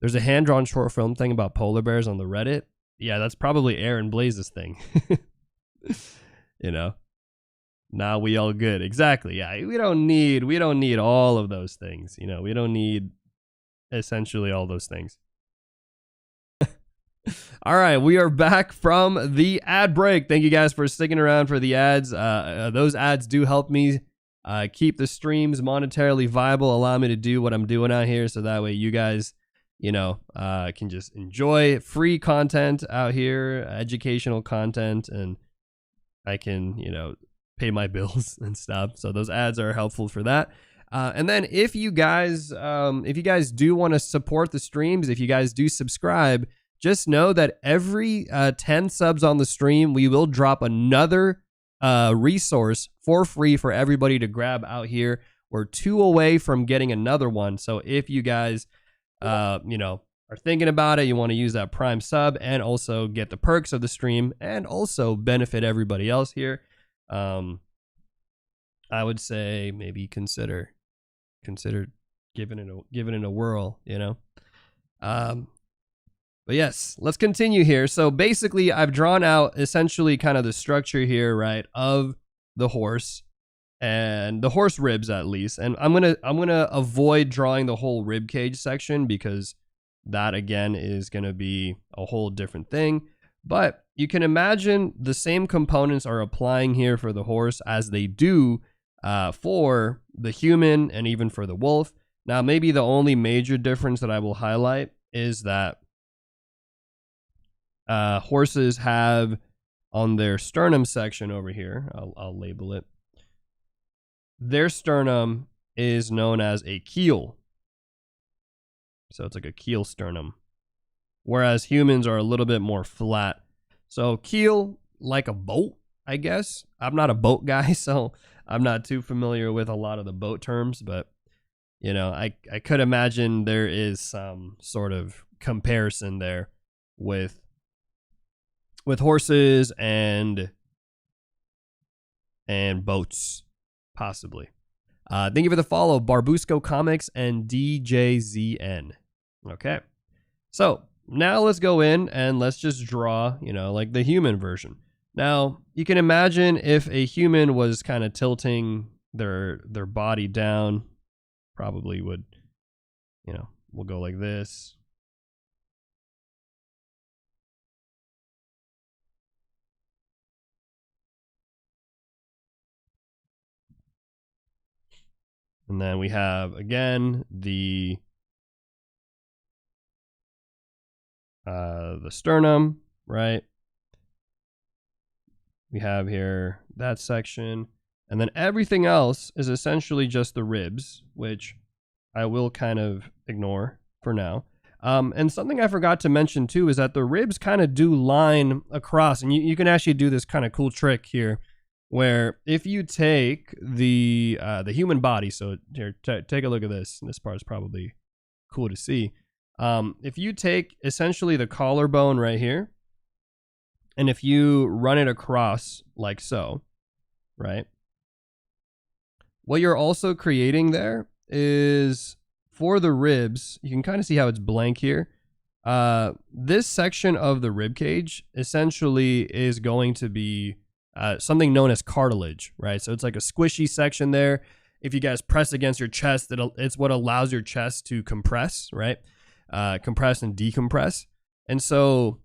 There's a hand-drawn short film thing about polar bears on the Reddit. Yeah, that's probably Aaron Blaze's thing. You know? Now we all good. Exactly. Yeah, we don't need all of those things. You know, we don't need essentially all those things. All right, we are back from the ad break. Thank you guys for sticking around for the ads. Those ads do help me keep the streams monetarily viable, allow me to do what I'm doing out here, so that way you guys, you know, can just enjoy free content out here, educational content, and I can, you know, pay my bills and stuff. So those ads are helpful for that. And then if you guys do want to support the streams, if you guys do subscribe, just know that every 10 subs on the stream, we will drop another resource for free for everybody to grab out here. We're 2 away from getting another one. So if you guys, you know, are thinking about it, you want to use that Prime sub and also get the perks of the stream and also benefit everybody else here, I would say maybe consider giving it a whirl, you know. But yes, let's continue here. So basically, I've drawn out essentially kind of the structure here, right, of the horse and the horse ribs at least. And I'm gonna avoid drawing the whole rib cage section because that again is gonna be a whole different thing. But you can imagine the same components are applying here for the horse as they do for the human and even for the wolf. Now, maybe the only major difference that I will highlight is that horses have on their sternum section over here, I'll label it, their sternum is known as a keel. So it's like a keel sternum. Whereas humans are a little bit more flat. So keel, like a boat, I guess. I'm not a boat guy, so I'm not too familiar with a lot of the boat terms, but you know, I could imagine there is some sort of comparison there with horses and boats, possibly. Thank you for the follow, Barbusco Comics and DJZN. Okay, so now let's go in and let's just draw, you know, like the human version. Now, you can imagine if a human was kind of tilting their body down, probably would, you know, we'll go like this. And then we have, again, the sternum, right? We have here that section. And then everything else is essentially just the ribs, which I will kind of ignore for now. And something I forgot to mention too is that the ribs kind of do line across. And you can actually do this kind of cool trick here, where if you take the human body, so here, take a look at this. This part is probably cool to see. If you take essentially the collarbone right here, and if you run it across like so, right? What you're also creating there is for the ribs, you can kind of see how it's blank here. This section of the rib cage essentially is going to be something known as cartilage, right? So it's like a squishy section there. If you guys press against your chest, it's what allows your chest to compress, right? Compress and decompress. And so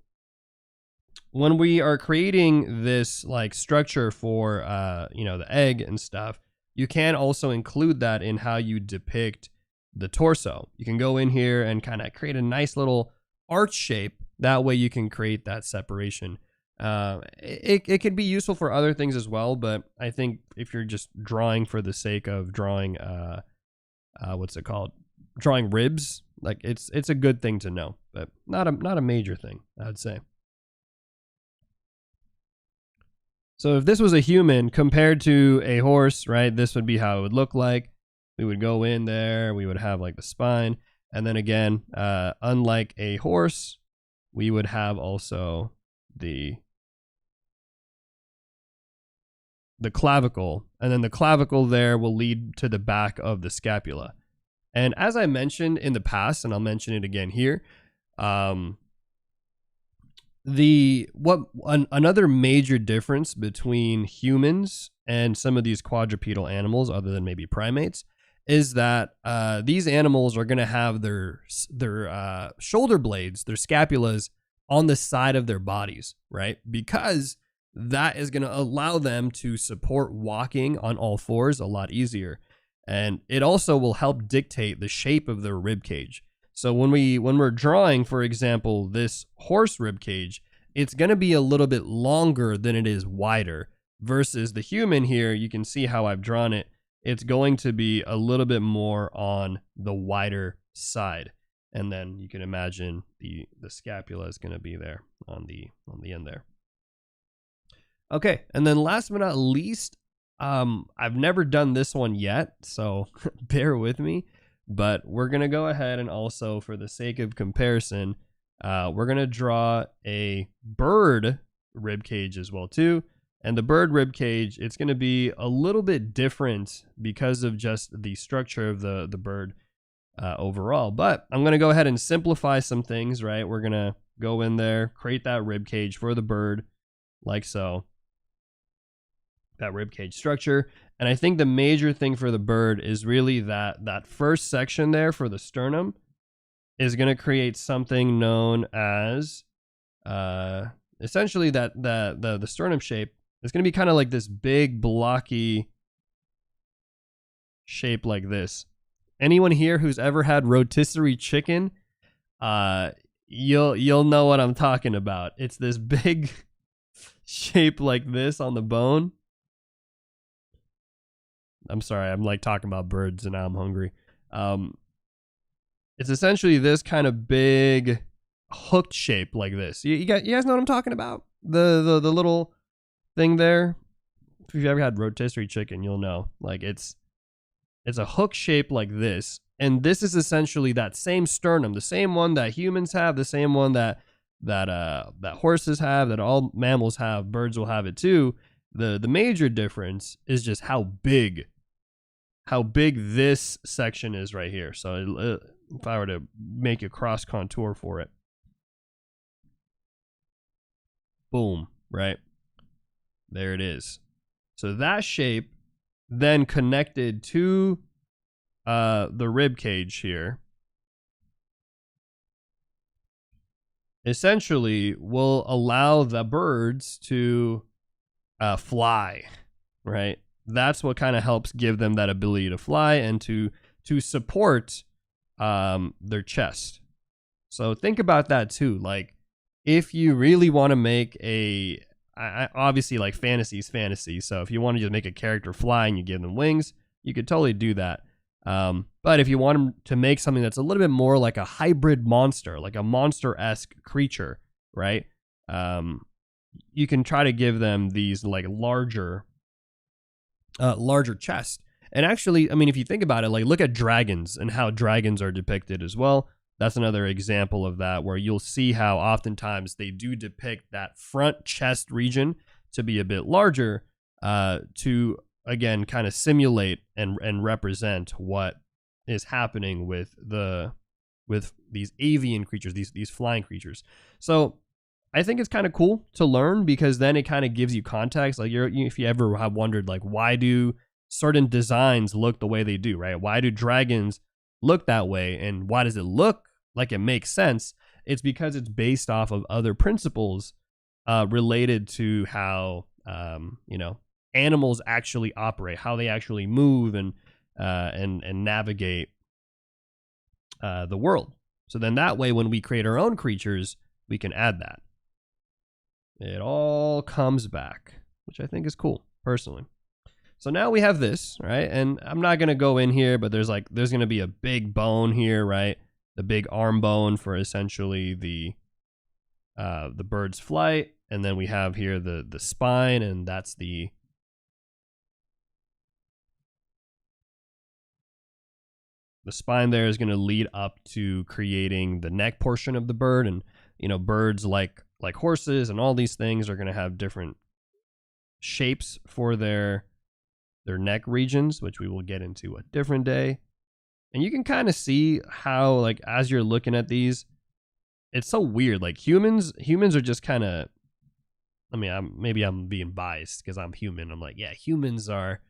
when we are creating this like structure for, the egg and stuff, you can also include that in how you depict the torso. You can go in here and kind of create a nice little arch shape. That way you can create that separation. It could be useful for other things as well, but I think if you're just drawing for the sake of drawing, drawing ribs, like it's a good thing to know, but not a major thing, I'd say. So if this was a human compared to a horse, right, this would be how it would look like. We would go in there, we would have like the spine, and then again, unlike a horse, we would have also the clavicle, and then the clavicle there will lead to the back of the scapula. And as I mentioned in the past, and I'll mention it again here, another major difference between humans and some of these quadrupedal animals, other than maybe primates, is that these animals are going to have their shoulder blades, their scapulas, on the side of their bodies, right? Because that is going to allow them to support walking on all fours a lot easier. And it also will help dictate the shape of their rib cage. So when we're drawing, for example, this horse rib cage, it's going to be a little bit longer than it is wider, versus the human here. You can see how I've drawn it. It's going to be a little bit more on the wider side. And then you can imagine the scapula is going to be there on the end there. Okay, and then last but not least, I've never done this one yet, so bear with me, but we're going to go ahead and also, for the sake of comparison, we're going to draw a bird rib cage as well too. And the bird rib cage, it's going to be a little bit different because of just the structure of the bird overall. But I'm going to go ahead and simplify some things, right? We're going to go in there, create that rib cage for the bird, like so. That rib cage structure. And I think the major thing for the bird is really that first section there for the sternum is going to create something known as essentially that the sternum shape is going to be kind of like this big blocky shape like this. Anyone here who's ever had rotisserie chicken, you'll know what I'm talking about. It's this big shape like this on the bone. I'm sorry, I'm like talking about birds and now I'm hungry. It's essentially this kind of big hooked shape like this. You guys know what I'm talking about? The little thing there. If you've ever had rotisserie chicken, you'll know. Like it's a hook shape like this, and this is essentially that same sternum, the same one that humans have, the same one that horses have, that all mammals have. Birds will have it too. The major difference is just how big this section is right here. So if I were to make a cross contour for it, boom, right? There it is. So that shape then connected to the rib cage here essentially will allow the birds to fly, right? That's what kind of helps give them that ability to fly and to support their chest. So think about that too. Like if you really want to make obviously like fantasy is fantasy. So if you want to just make a character fly and you give them wings, you could totally do that. But if you want them to make something that's a little bit more like a hybrid monster, like a monster-esque creature, right? You can try to give them these like larger chest. And actually, I mean, if you think about it, like look at dragons and how dragons are depicted as well. That's another example of that, where you'll see how oftentimes they do depict that front chest region to be a bit larger, to again kind of simulate and represent what is happening with the with these avian creatures, these flying creatures. So I think it's kind of cool to learn, because then it kind of gives you context. Like if you ever have wondered, like, why do certain designs look the way they do, right? Why do dragons look that way, and why does it look like it makes sense? It's because it's based off of other principles related to how animals actually operate, how they actually move and navigate the world. So then that way, when we create our own creatures, we can add that. It all comes back, which I think is cool, personally. So now we have this, right? And I'm not going to go in here, but there's going to be a big bone here, right? The big arm bone for essentially the bird's flight. And then we have here the spine, and that's the spine there is going to lead up to creating the neck portion of the bird. And, birds like horses and all these things are going to have different shapes for their neck regions, which we will get into a different day. And you can kind of see how, like, as you're looking at these, it's so weird. Like humans are just kind of, maybe I'm being biased because I'm human. I'm like, yeah, humans are,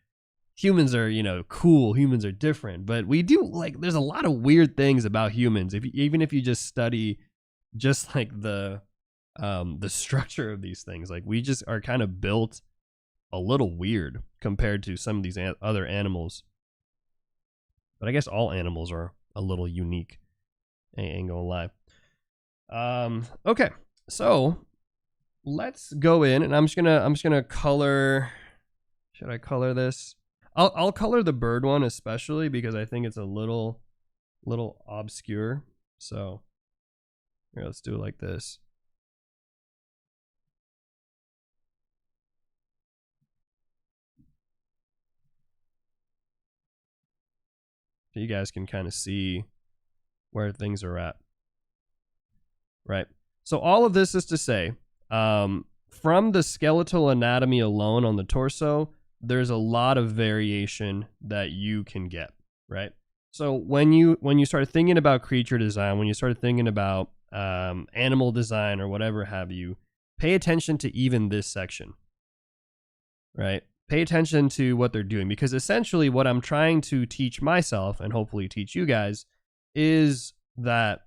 cool. Humans are different, but we do, like, there's a lot of weird things about humans. Even if you just study just like the structure of these things, like, we just are kind of built a little weird compared to some of these other animals. But I guess all animals are a little unique. I ain't gonna lie. Okay, so let's go in, and I'm just gonna color. Should I color this? I'll color the bird one especially because I think it's a little obscure. So here, let's do it like this. So you guys can kind of see where things are at. Right. So all of this is to say, from the skeletal anatomy alone on the torso, there's a lot of variation that you can get, right? So when you start thinking about creature design, when you start thinking about animal design or whatever have you, pay attention to even this section, right? Pay attention to what they're doing, because essentially what I'm trying to teach myself and hopefully teach you guys is that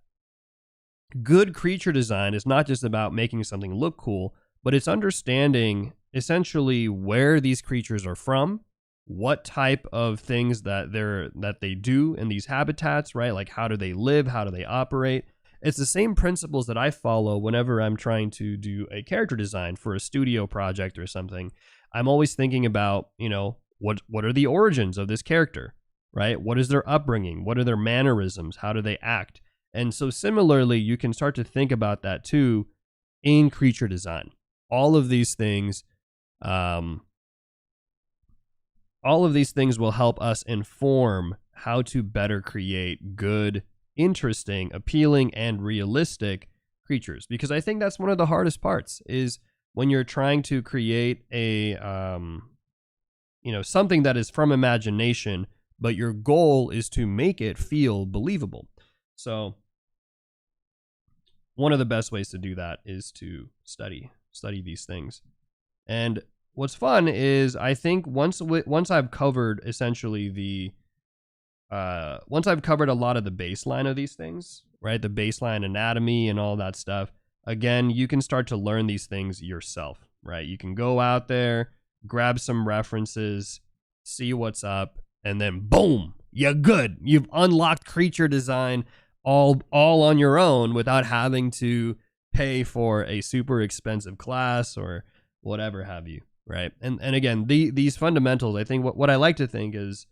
good creature design is not just about making something look cool, but it's understanding essentially where these creatures are from, what type of things that they do in these habitats, right? Like, how do they live? How do they operate? It's the same principles that I follow whenever I'm trying to do a character design for a studio project or something. I'm always thinking about, what are the origins of this character, right? What is their upbringing? What are their mannerisms? How do they act? And so similarly, you can start to think about that too in creature design. All of these things will help us inform how to better create good, interesting, appealing, and realistic creatures. Because I think that's one of the hardest parts, is when you're trying to create a, something that is from imagination, but your goal is to make it feel believable. So one of the best ways to do that is to study these things. And what's fun is, I think once I've covered essentially once I've covered a lot of the baseline of these things, right? The baseline anatomy and all that stuff. Again, you can start to learn these things yourself, right? You can go out there, grab some references, see what's up, and then boom, you're good. You've unlocked creature design all on your own without having to pay for a super expensive class or whatever have you, right? And again, these fundamentals, I think what I like to think is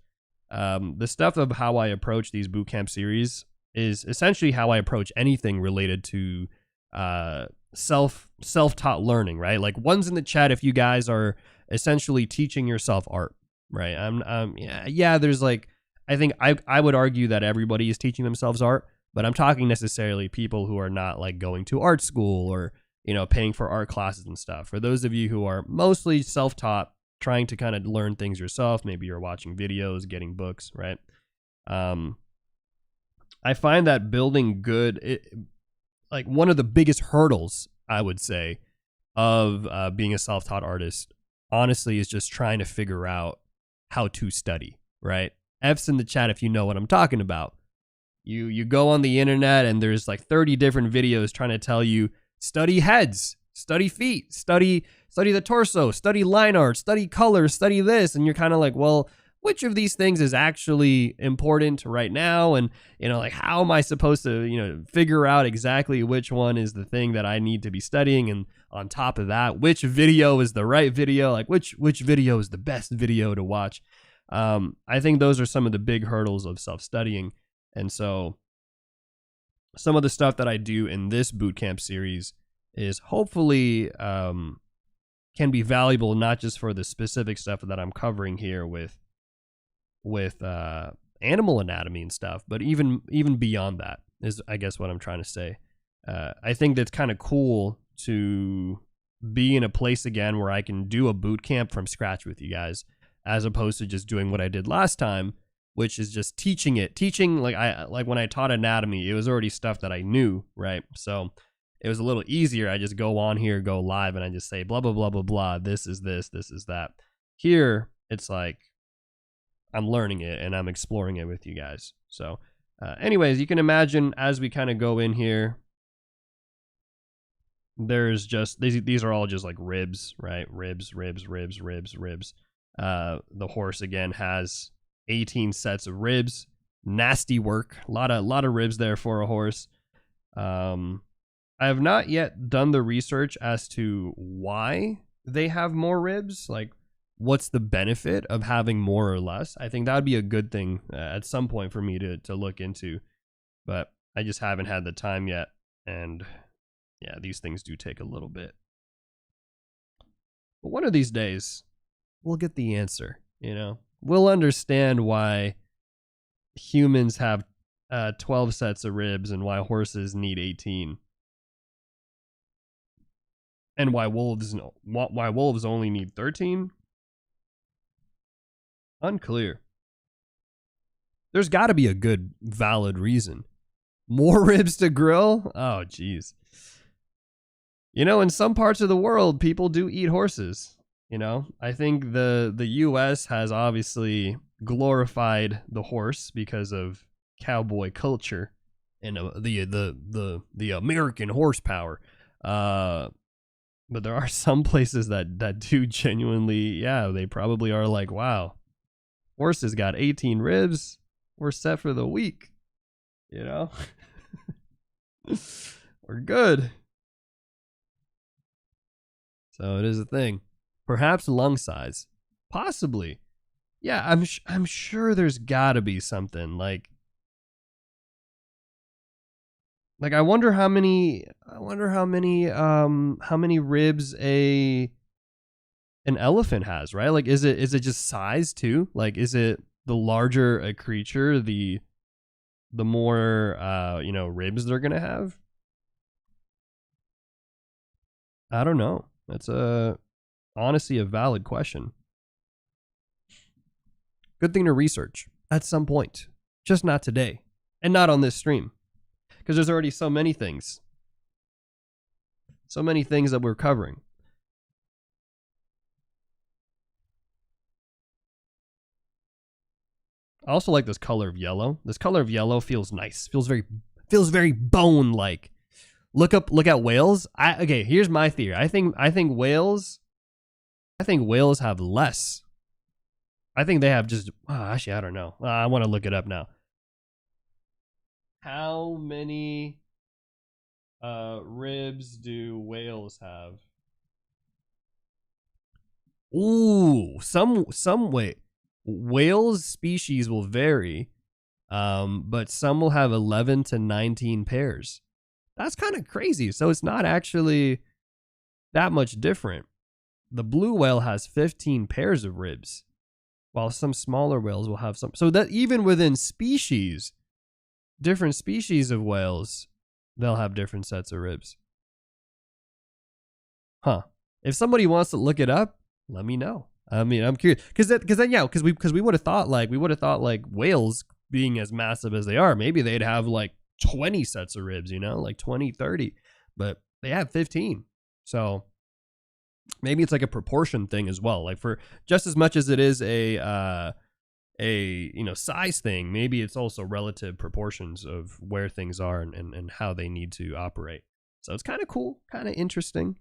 the stuff of how I approach these bootcamp series is essentially how I approach anything related to self-taught learning, right? Like, one's in the chat if you guys are essentially teaching yourself art, right? There's like, I think I would argue that everybody is teaching themselves art, but I'm talking necessarily people who are not like going to art school or, paying for art classes and stuff. For those of you who are mostly self-taught, trying to kind of learn things yourself, maybe you're watching videos, getting books, right? I find that building good, like one of the biggest hurdles, I would say, of being a self-taught artist, honestly, is just trying to figure out how to study, right? F's in the chat if you know what I'm talking about. You go on the internet and there's like 30 different videos trying to tell you study heads, study feet, study the torso, study line art, study color, study this, and you're kind of like, well, which of these things is actually important right now? And, like, how am I supposed to, figure out exactly which one is the thing that I need to be studying? And on top of that, which video is the right video? Like, which video is the best video to watch? I think those are some of the big hurdles of self-studying. And so some of the stuff that I do in this bootcamp series is hopefully can be valuable, not just for the specific stuff that I'm covering here with animal anatomy and stuff, but even beyond that is, I guess, what I'm trying to say. I think that's kind of cool to be in a place again where I can do a boot camp from scratch with you guys, as opposed to just doing what I did last time, which is just teaching. Like when I taught anatomy, it was already stuff that I knew, right? So it was a little easier. I just go on here, go live, and I just say blah blah blah blah blah. This is this is that. Here it's like I'm learning it and I'm exploring it with you guys. So anyways, you can imagine as we kind of go in here, there's just, these are all just like ribs, right? Ribs. The horse again has 18 sets of ribs. Nasty work. A lot of ribs there for a horse. I have not yet done the research as to why they have more ribs. Like, what's the benefit of having more or less? I think that would be a good thing at some point for me to look into, but I just haven't had the time yet. And yeah, these things do take a little bit. But one of these days, we'll get the answer, We'll understand why humans have 12 sets of ribs and why horses need 18. And why wolves only need 13? Unclear. There's got to be a good, valid reason. More ribs to grill? Oh, geez. In some parts of the world, people do eat horses. I think the U.S. has obviously glorified the horse because of cowboy culture and the American horsepower. But there are some places that do genuinely, they probably are like, wow, horses got 18 ribs. We're set for the week. We're good. So it is a thing. Perhaps lung size. Possibly. Yeah, I'm sure there's got to be something like I wonder how many ribs an elephant has, right? Like, is it just size too? Like, is it the larger a creature, the more ribs they're gonna have? I don't know. That's honestly a valid question. Good thing to research at some point, just not today, and not on this stream, because there's already so many things that we're covering. I also like this color of yellow. This color of yellow feels nice. Feels very bone-like. Look at whales. Okay, here's my theory. I think whales have less. I think they have just, actually, I don't know. I want to look it up now. How many ribs do whales have? Ooh, some way. Whales species will vary, but some will have 11 to 19 pairs. That's kind of crazy. So it's not actually that much different. The blue whale has 15 pairs of ribs, while some smaller whales will have some. So that even within species, different species of whales, they'll have different sets of ribs. Huh. If somebody wants to look it up, let me know. I mean, I'm curious because we would have thought like whales being as massive as they are. Maybe they'd have like 20 sets of ribs, you know, like 20, 30, but they have 15. So maybe it's like a proportion thing as well. Like for just as much as it is a size thing, maybe it's also relative proportions of where things are and how they need to operate. So it's kind of cool, kind of interesting.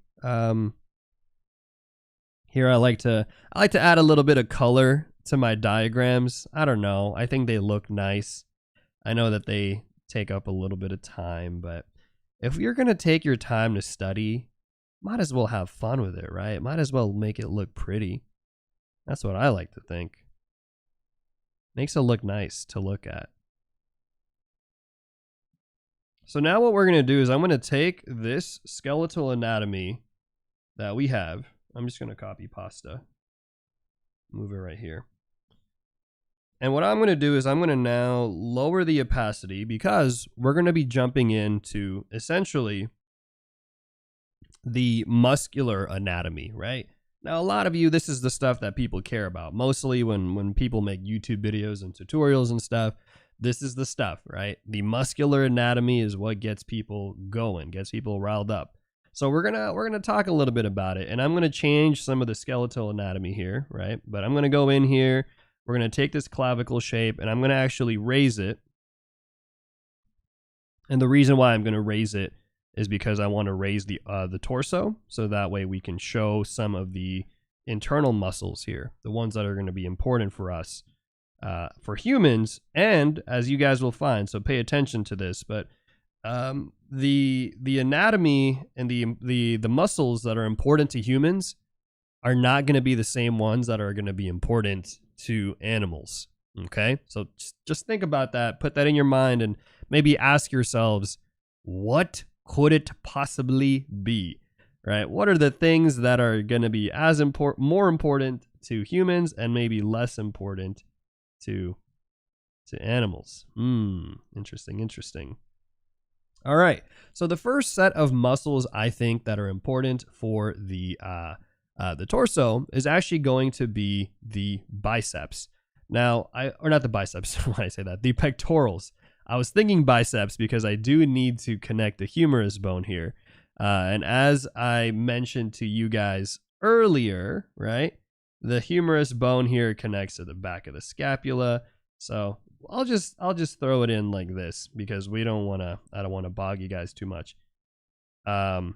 Here I like to add a little bit of color to my diagrams. I don't know. I think they look nice. I know that they take up a little bit of time, but if you're going to take your time to study, might as well have fun with it, right? Might as well make it look pretty. That's what I like to think. Makes it look nice to look at. So now what we're going to do is I'm going to take this skeletal anatomy that we have. I'm just going to copy pasta. Move it right here. And what I'm going to do is I'm going to now lower the opacity because we're going to be jumping into essentially the muscular anatomy, right? Now, a lot of you, this is the stuff that people care about. Mostly when people make YouTube videos and tutorials and stuff, this is the stuff, right? The muscular anatomy is what gets people going, gets people riled up. So we're gonna talk a little bit about it, and I'm gonna change some of the skeletal anatomy here, right? But I'm gonna go in here. We're gonna take this clavicle shape, and I'm gonna actually raise it. And the reason why I'm gonna raise it is because I want to raise the torso, so that way we can show some of the internal muscles here, the ones that are going to be important for us, for humans, and as you guys will find. So pay attention to this, but the anatomy and the muscles that are important to humans are not going to be the same ones that are going to be important to animals. Okay, so just think about that, put that in your mind, and maybe ask yourselves, what could it possibly be, right? What are the things that are going to be more important to humans and maybe less important to animals? Interesting. All right. So the first set of muscles I think that are important for the torso is actually going to be the biceps. Now, or not the biceps when I say that, the pectorals. I was thinking biceps because I do need to connect the humerus bone here. And as I mentioned to you guys earlier, right, the humerus bone here connects to the back of the scapula. So I'll just throw it in like this because I don't want to bog you guys too much. So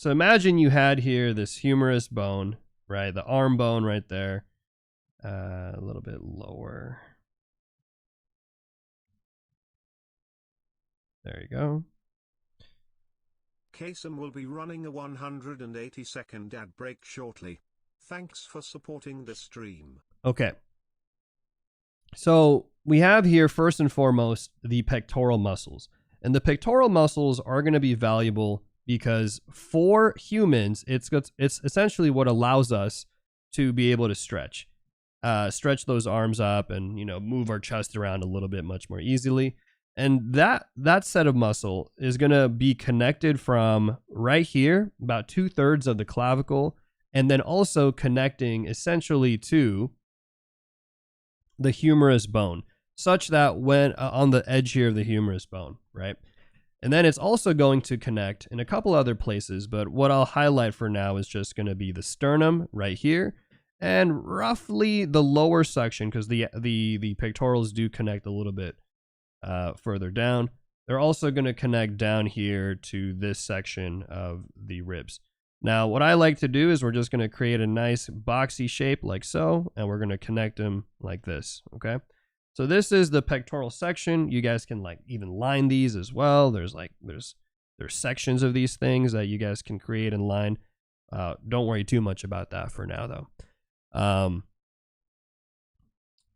imagine you had here this humerus bone, right, the arm bone right there, a little bit lower. There you go. Kasem will be running a 180-second ad break shortly. Thanks for supporting the stream. Okay. So we have here, first and foremost, the pectoral muscles. And the pectoral muscles are going to be valuable because for humans, it's essentially what allows us to be able to stretch those arms up and, move our chest around a little bit much more easily. And that set of muscle is going to be connected from right here, about 2/3 of the clavicle, and then also connecting essentially to the humerus bone, such that when on the edge here of the humerus bone, right? And then it's also going to connect in a couple other places, but what I'll highlight for now is just going to be the sternum right here, and roughly the lower section, because the pectorals do connect a little bit further down. They're also going to connect down here to this section of the ribs. Now, what I like to do is we're just going to create a nice boxy shape like so, and we're going to connect them like this, okay? So this is the pectoral section. You guys can even line these as well. There's sections of these things that you guys can create and line. Don't worry too much about that for now, though.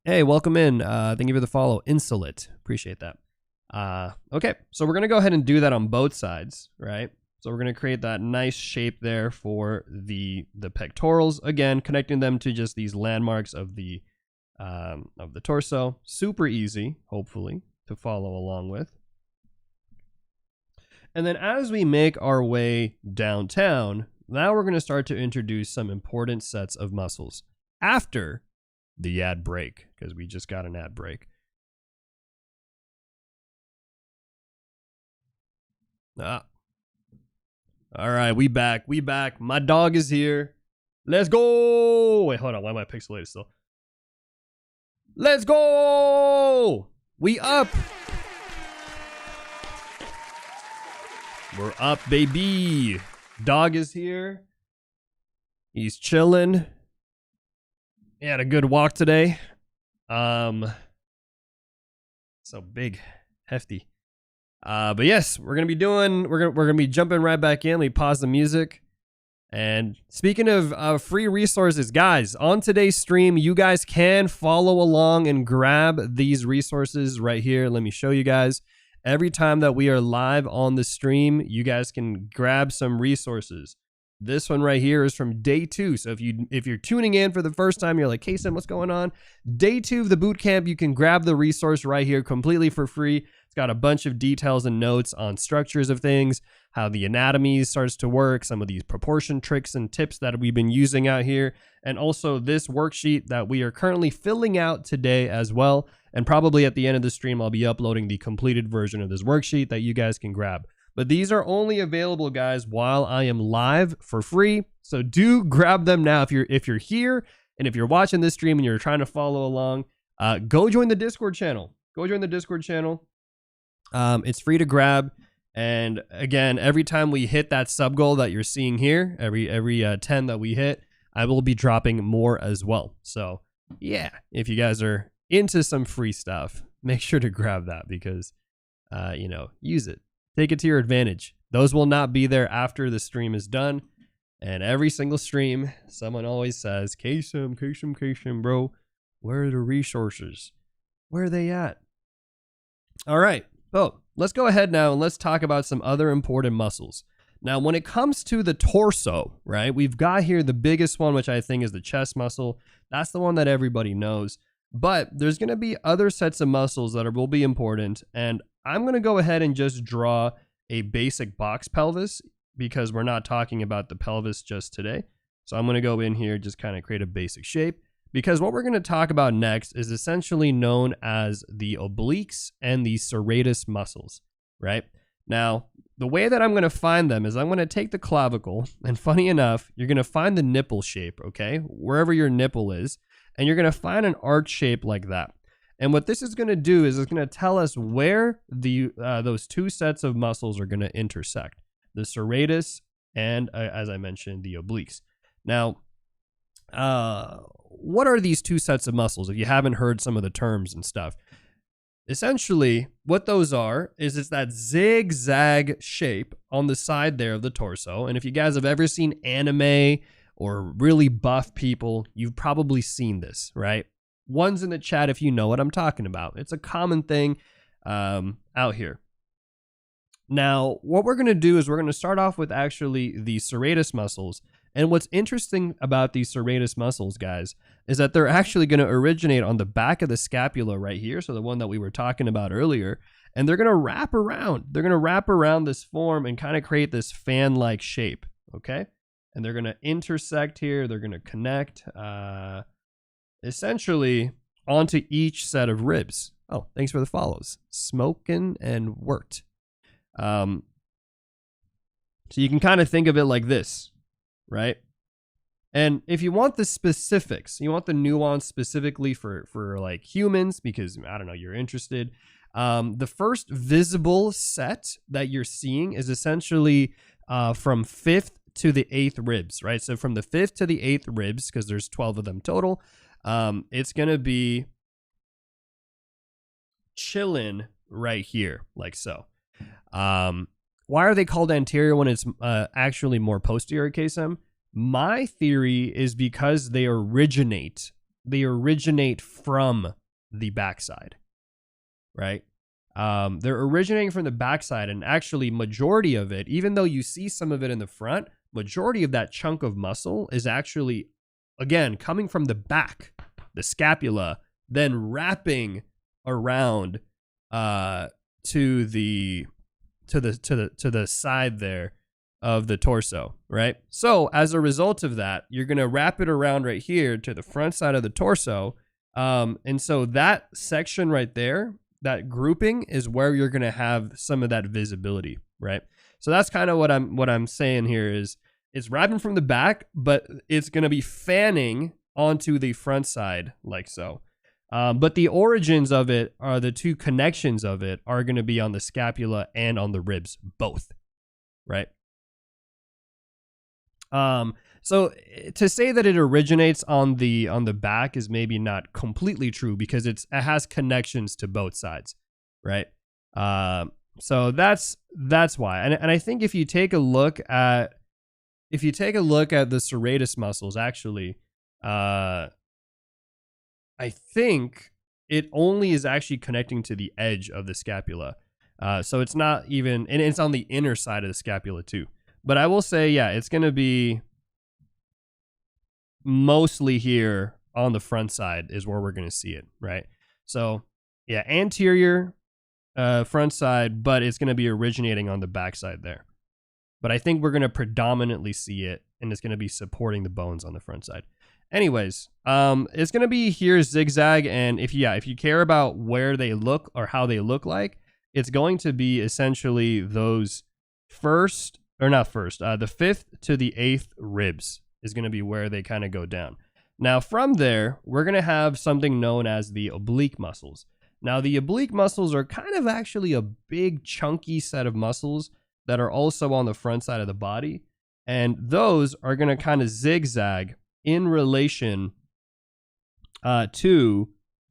Hey, welcome in. Thank you for the follow. Insolite. Appreciate that. Okay, so we're going to go ahead and do that on both sides, right? So we're going to create that nice shape there for the pectorals. Again, connecting them to just these landmarks of the torso. Super easy, hopefully, to follow along with. And then as we make our way downtown, now we're going to start to introduce some important sets of muscles after the ad break, because we just got an ad break. Ah. All right, we back. My dog is here. Let's go. Wait, hold on. Why am I pixelated still? Let's go. We up. We're up, baby. Dog is here. He's chilling. He had a good walk today. So big, hefty. But yes, we're gonna be jumping right back in. We pause the music. And speaking of free resources, guys, on today's stream, you guys can follow along and grab these resources right here. Let me show you guys. Every time that we are live on the stream, you guys can grab some resources. This one right here is from day 2. So if you're tuning in for the first time, you're like, hey, Sam, what's going on? Day 2 of the bootcamp, you can grab the resource right here completely for free. It's got a bunch of details and notes on structures of things, how the anatomy starts to work, some of these proportion tricks and tips that we've been using out here, and also this worksheet that we are currently filling out today as well. And probably at the end of the stream, I'll be uploading the completed version of this worksheet that you guys can grab. But these are only available, guys, while I am live for free. So do grab them now. If you're here and if you're watching this stream and you're trying to follow along, go join the Discord channel. Go join the Discord channel. It's free to grab. And again, every time we hit that sub goal that you're seeing here, every 10 that we hit, I will be dropping more as well. So yeah, if you guys are into some free stuff, make sure to grab that because, use it. Take it to your advantage. Those will not be there after the stream is done. And every single stream, someone always says, Kasem, bro, where are the resources? Where are they at? All right. So let's go ahead now and let's talk about some other important muscles. Now, when it comes to the torso, right, we've got here the biggest one, which I think is the chest muscle. That's the one that everybody knows. But there's going to be other sets of muscles that will be important. And I'm going to go ahead and just draw a basic box pelvis because we're not talking about the pelvis just today. So I'm going to go in here, just kind of create a basic shape because what we're going to talk about next is essentially known as the obliques and the serratus muscles, right? Now, the way that I'm going to find them is I'm going to take the clavicle and funny enough, you're going to find the nipple shape, okay? Wherever your nipple is, and you're going to find an arch shape like that. And what this is going to do is it's going to tell us where those two sets of muscles are going to intersect, the serratus and, as I mentioned, the obliques. Now, what are these two sets of muscles? If you haven't heard some of the terms and stuff, essentially what those are is it's that zigzag shape on the side there of the torso. And if you guys have ever seen anime or really buff people, you've probably seen this, right? One's in the chat if you know what I'm talking about. It's a common thing out here. Now, what we're going to do is we're going to start off with actually the serratus muscles. And what's interesting about these serratus muscles, guys, is that they're actually going to originate on the back of the scapula right here. So the one that we were talking about earlier. And they're going to wrap around. They're going to wrap around this form and kind of create this fan-like shape, okay? And they're going to intersect here. They're going to connect essentially onto each set of ribs. Oh, thanks for the follows. Smokin' and worked. So you can kind of think of it like this, right? And if you want the specifics, you want the nuance specifically for like humans, because I don't know, you're interested. The first visible set that you're seeing is essentially from 5th to the 8th ribs, right? So from the 5th to the 8th ribs, because there's 12 of them total, it's going to be chilling right here, like so. Why are they called anterior when it's actually more posterior, KSM? My theory is because they originate from the backside, right? They're originating from the backside, and actually majority of it, even though you see some of it in the front, majority of that chunk of muscle is actually, again, coming from the back, the scapula, then wrapping around to the side there of the torso, right? So as a result of that, you're going to wrap it around right here to the front side of the torso. And so that section right there, that grouping is where you're going to have some of that visibility, right? So that's kind of what I'm saying here is it's wrapping from the back, but it's going to be fanning onto the front side like so. But the origins of it are the two connections of it are going to be on the scapula and on the ribs, both, right? So to say that it originates on the back is maybe not completely true because it has connections to both sides, right? So that's why. And I think if you take a look at the serratus muscles, actually, I think it only is actually connecting to the edge of the scapula. So it's not even, and it's on the inner side of the scapula too. But I will say, yeah, it's going to be mostly here on the front side is where we're going to see it, right? So yeah, anterior, front side, but it's going to be originating on the back side there. But I think we're going to predominantly see it, and it's going to be supporting the bones on the front side. Anyways, it's going to be here zigzag, and if you care about where they look or how they look like, it's going to be essentially those the 5th to the 8th ribs is going to be where they kind of go down. Now from there, we're going to have something known as the oblique muscles. Now the oblique muscles are kind of actually a big chunky set of muscles that are also on the front side of the body, and those are going to kind of zigzag in relation to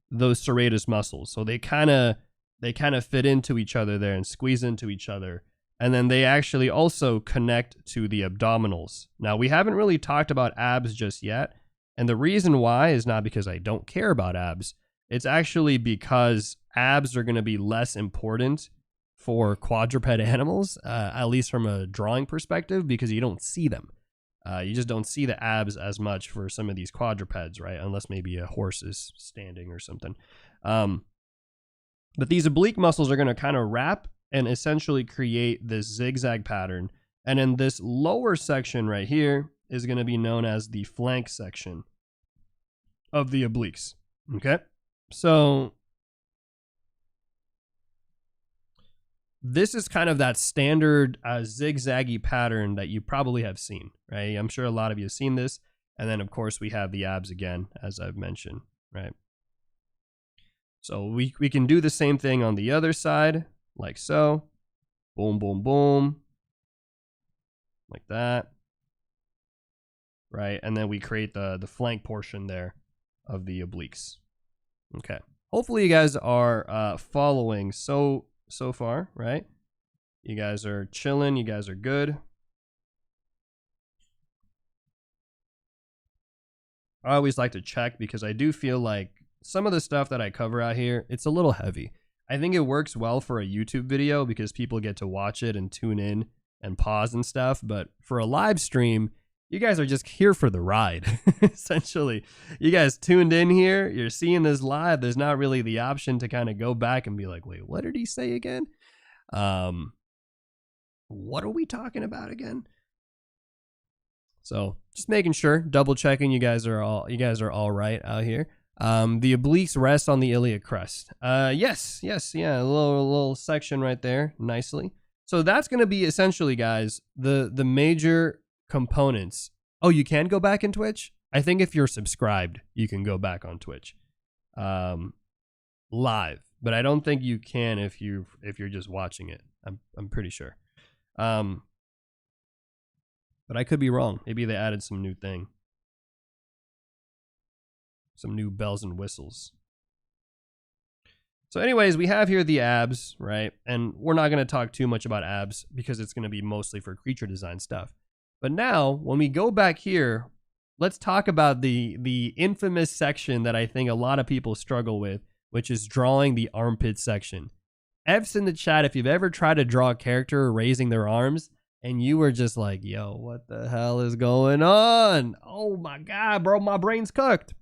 those serratus muscles. So they kind of fit into each other there and squeeze into each other. And then they actually also connect to the abdominals. Now, we haven't really talked about abs just yet. And the reason why is not because I don't care about abs. It's actually because abs are going to be less important for quadruped animals, at least from a drawing perspective, because you don't see them. You just don't see the abs as much for some of these quadrupeds, right? Unless maybe a horse is standing or something. But these oblique muscles are going to kind of wrap and essentially create this zigzag pattern. And then this lower section right here is going to be known as the flank section of the obliques. Okay? So this is kind of that standard zigzaggy pattern that you probably have seen, right? I'm sure a lot of you have seen this. And then, of course, we have the abs again, as I've mentioned, right? So we can do the same thing on the other side, like so. Boom, boom, boom. Like that. Right? And then we create the flank portion there of the obliques. Okay. Hopefully you guys are following so far, right? You guys are chilling. You guys are good. I always like to check because I do feel like some of the stuff that I cover out here, it's a little heavy. I think it works well for a YouTube video because people get to watch it and tune in and pause and stuff. But for a live stream, you guys are just here for the ride, essentially. You guys tuned in here. You're seeing this live. There's not really the option to kind of go back and be like, wait, what did he say again? What are we talking about again? So just making sure, double checking you guys are all right out here. The obliques rest on the iliac crest. Yes, yeah, a little section right there, nicely. So that's going to be essentially, guys, the major components. Oh, you can go back in Twitch? I think if you're subscribed, you can go back on Twitch, live. But I don't think you can if you're just watching it. I'm pretty sure. But I could be wrong. Maybe they added some new thing. Some new bells and whistles. So anyways, we have here the abs, right? And we're not going to talk too much about abs because it's going to be mostly for creature design stuff. But now, when we go back here, let's talk about the infamous section that I think a lot of people struggle with, which is drawing the armpit section. F's in the chat if you've ever tried to draw a character raising their arms and you were just like, yo, what the hell is going on? Oh my God, bro, my brain's cooked.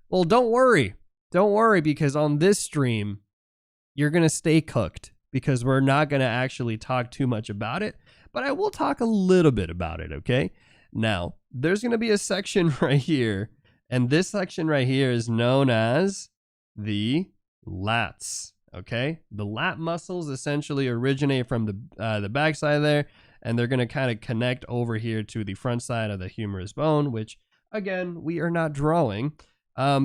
Well, don't worry. Don't worry, because on this stream, you're going to stay cooked because we're not going to actually talk too much about it, but I will talk a little bit about it, okay? Now, there's going to be a section right here, and this section right here is known as the lats, Okay, the lat muscles essentially originate from the backside there, and they're going to kind of connect over here to the front side of the humerus bone, which again we are not drawing,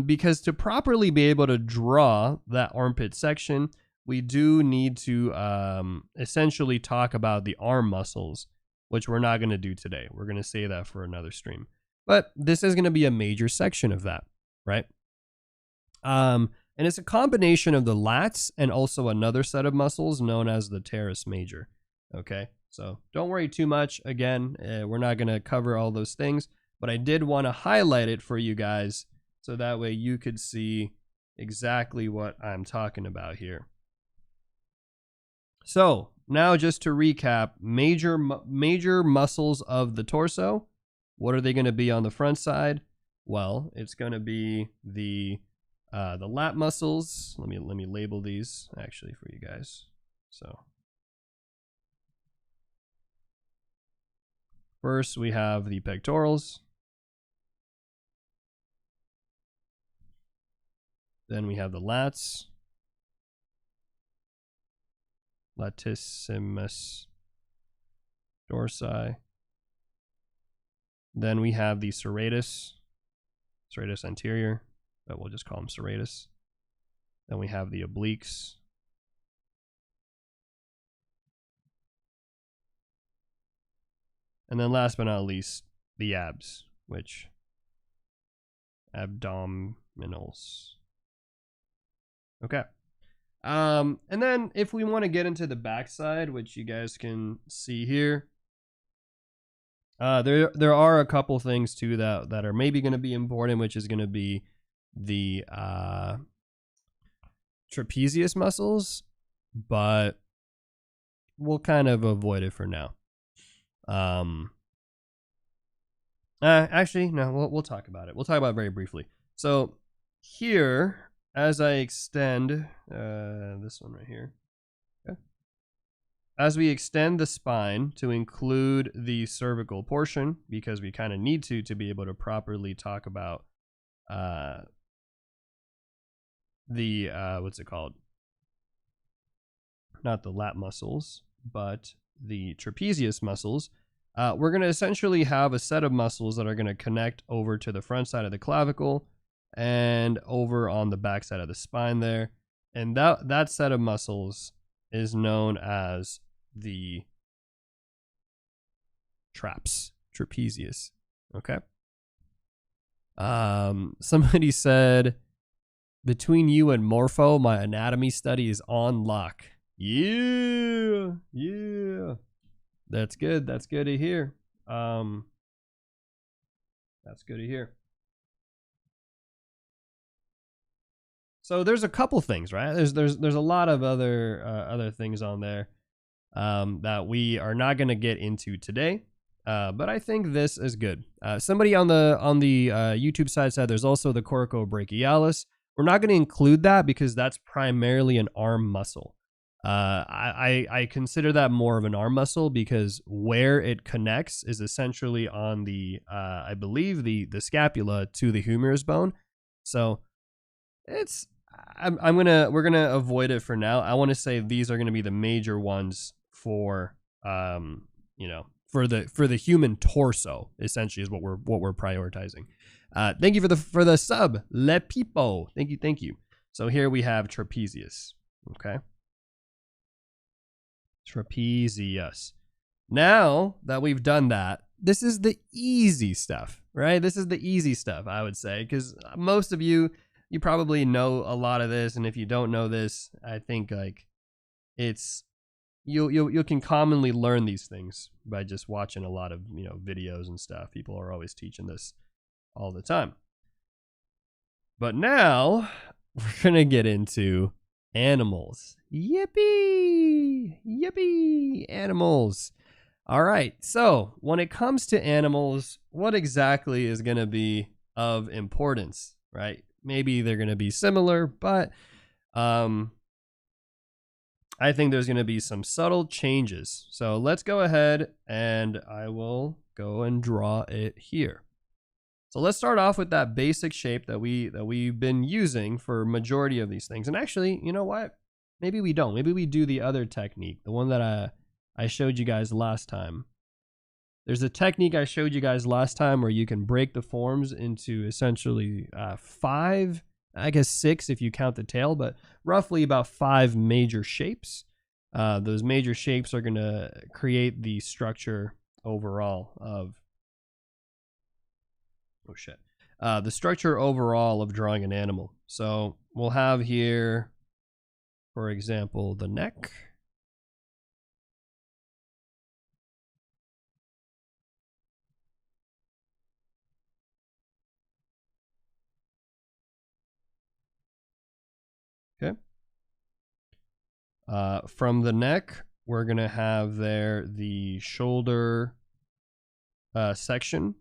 because to properly be able to draw that armpit section, we do need to essentially talk about the arm muscles, which we're not going to do today. We're going to save that for another stream, but this is going to be a major section of that, right? And it's a combination of the lats and also another set of muscles known as the teres major. Okay, so don't worry too much. Again, we're not going to cover all those things, but I did want to highlight it for you guys so that way you could see exactly what I'm talking about here. So now just to recap, major muscles of the torso. What are they going to be on the front side? Well, it's going to be the lat muscles. Let me label these actually for you guys. So first we have the pectorals. Then we have the lats. Latissimus dorsi. Then we have the serratus anterior, but we'll just call them serratus. Then we have the obliques. And then last but not least, the abs, which abdominals. Okay. And then if we want to get into the backside, which you guys can see here, there are a couple things too that are maybe going to be important, which is going to be the trapezius muscles, but we'll kind of avoid it for now. Actually, no, we'll talk about it. We'll talk about it very briefly. So here, as I extend this one right here, okay, as we extend the spine to include the cervical portion, because we kind of need to be able to properly talk about the what's it called? Not the lat muscles, but the trapezius muscles. We're going to essentially have a set of muscles that are going to connect over to the front side of the clavicle and over on the back side of the spine there. And that set of muscles is known as the trapezius. Okay. Somebody said, between you and Morpho, my anatomy study is on lock. Yeah. That's good. That's good to hear. That's good to hear. So there's a couple things, right? There's a lot of other things on there that we are not going to get into today. But I think this is good. Somebody on the YouTube side said there's also the coracobrachialis. We're not going to include that because that's primarily an arm muscle. I consider that more of an arm muscle because where it connects is essentially on the I believe the scapula to the humerus bone. So we're gonna avoid it for now. I want to say these are gonna be the major ones for for the human torso, essentially, is what we're prioritizing. Thank you for the sub, Le Pipo. Thank you. So here we have trapezius. Okay. Trapezius. Now that we've done that, this is the easy stuff, right? This is the easy stuff, I would say, because most of you probably know a lot of this, and if you don't know this, I think like it's you can commonly learn these things by just watching a lot of videos and stuff. People are always teaching this all the time. But now we're gonna get into animals. Yippee, animals. All right, so when it comes to animals, what exactly is going to be of importance, right? Maybe they're going to be similar, but I think there's going to be some subtle changes. So let's go ahead and I will go and draw it here. So let's start off with that basic shape that we've been using for majority of these things. And actually, you know what? maybe we don't. Maybe we do the other technique, the one that I showed you guys last time. There's a technique I showed you guys last time where you can break the forms into essentially 5, I guess 6 if you count the tail, but roughly about 5 major shapes. Those major shapes are going to create the structure overall of, the structure overall of drawing an animal. So we'll have here, for example, the neck. Okay. From the neck, we're going to have there the shoulder section.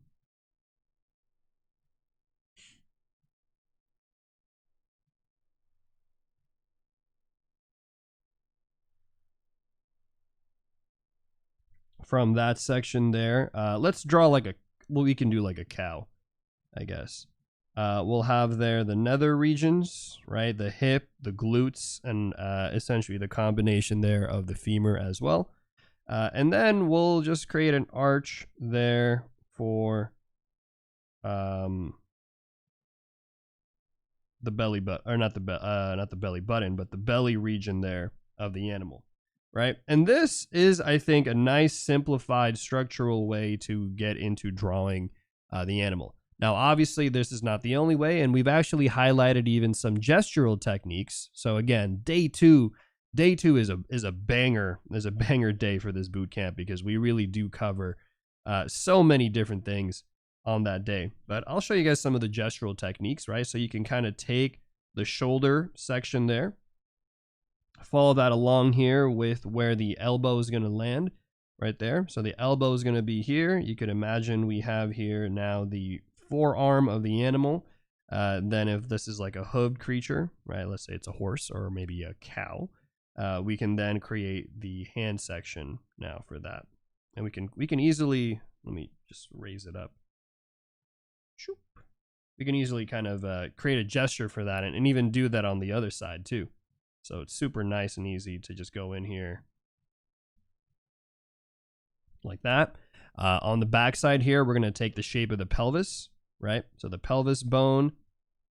From that section there, let's draw like we can do like a cow, I guess. We'll have there the nether regions, right? The hip, the glutes, and essentially the combination there of the femur as well. And then we'll just create an arch there for the belly button, or not the belly button, but the belly region there of the animal, right? And this is, I think, a nice simplified structural way to get into drawing the animal. Now, obviously, this is not the only way, and we've actually highlighted even some gestural techniques. So again, day two is a banger day for this boot camp, because we really do cover so many different things on that day. But I'll show you guys some of the gestural techniques, right? So you can kind of take the shoulder section there, follow that along here with where the elbow is going to land right there. So the elbow is going to be here. You could imagine we have here now the forearm of the animal. Then if this is like a hooved creature, right, let's say it's a horse or maybe a cow, we can then create the hand section now for that. And we can easily, let me just raise it up. We can easily kind of create a gesture for that, and even do that on the other side too. So it's super nice and easy to just go in here like that. On the back side here, we're going to take the shape of the pelvis, right? So the pelvis bone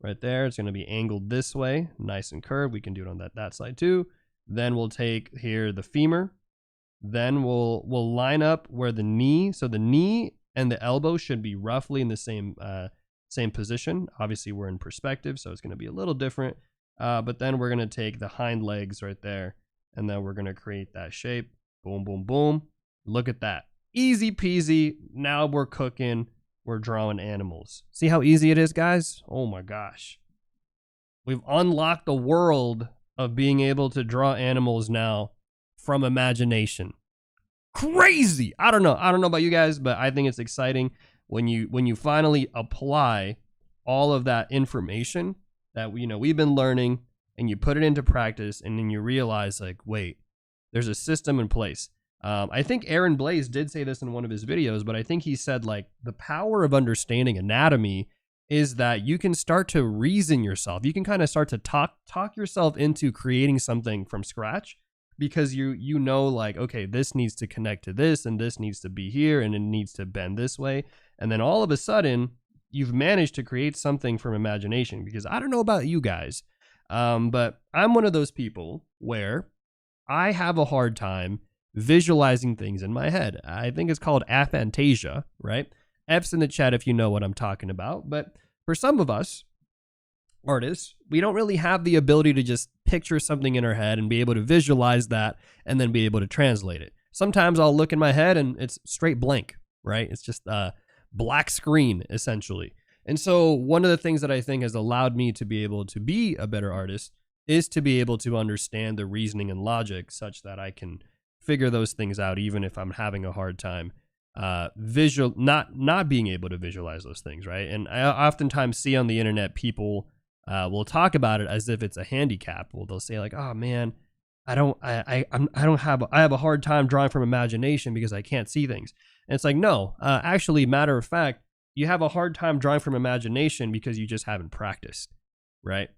right there, it's going to be angled this way, nice and curved. We can do it on that side too. Then we'll take here the femur. Then we'll line up where the knee, so the knee and the elbow should be roughly in the same position. Obviously, we're in perspective, so it's going to be a little different. But then we're going to take the hind legs right there, and then we're going to create that shape. Boom, boom, boom. Look at that. Easy peasy. Now we're cooking. We're drawing animals. See how easy it is, guys? Oh my gosh. We've unlocked the world of being able to draw animals now from imagination. Crazy. I don't know about you guys, but I think it's exciting when you finally apply all of that information that we've been learning, and you put it into practice, and then you realize, like, wait, there's a system in place. I think Aaron Blaze did say this in one of his videos, but I think he said, like, the power of understanding anatomy is that you can start to reason yourself. You can kind of start to talk yourself into creating something from scratch, because you know, like, okay, this needs to connect to this, and this needs to be here, and it needs to bend this way. And then all of a sudden, you've managed to create something from imagination. Because I don't know about you guys, but I'm one of those people where I have a hard time visualizing things in my head. I think it's called aphantasia, right? F's in the chat if you know what I'm talking about. But for some of us artists, we don't really have the ability to just picture something in our head and be able to visualize that and then be able to translate it. Sometimes I'll look in my head and it's straight blank, right? It's just a black screen, essentially. And so one of the things that I think has allowed me to be able to be a better artist is to be able to understand the reasoning and logic such that I can figure those things out, even if I'm having a hard time not being able to visualize those things, right? And I oftentimes see on the internet people will talk about it as if it's a handicap. Well, they'll say like, "Oh man, I have a hard time drawing from imagination because I can't see things." And it's like, no, actually, matter of fact, you have a hard time drawing from imagination because you just haven't practiced, right?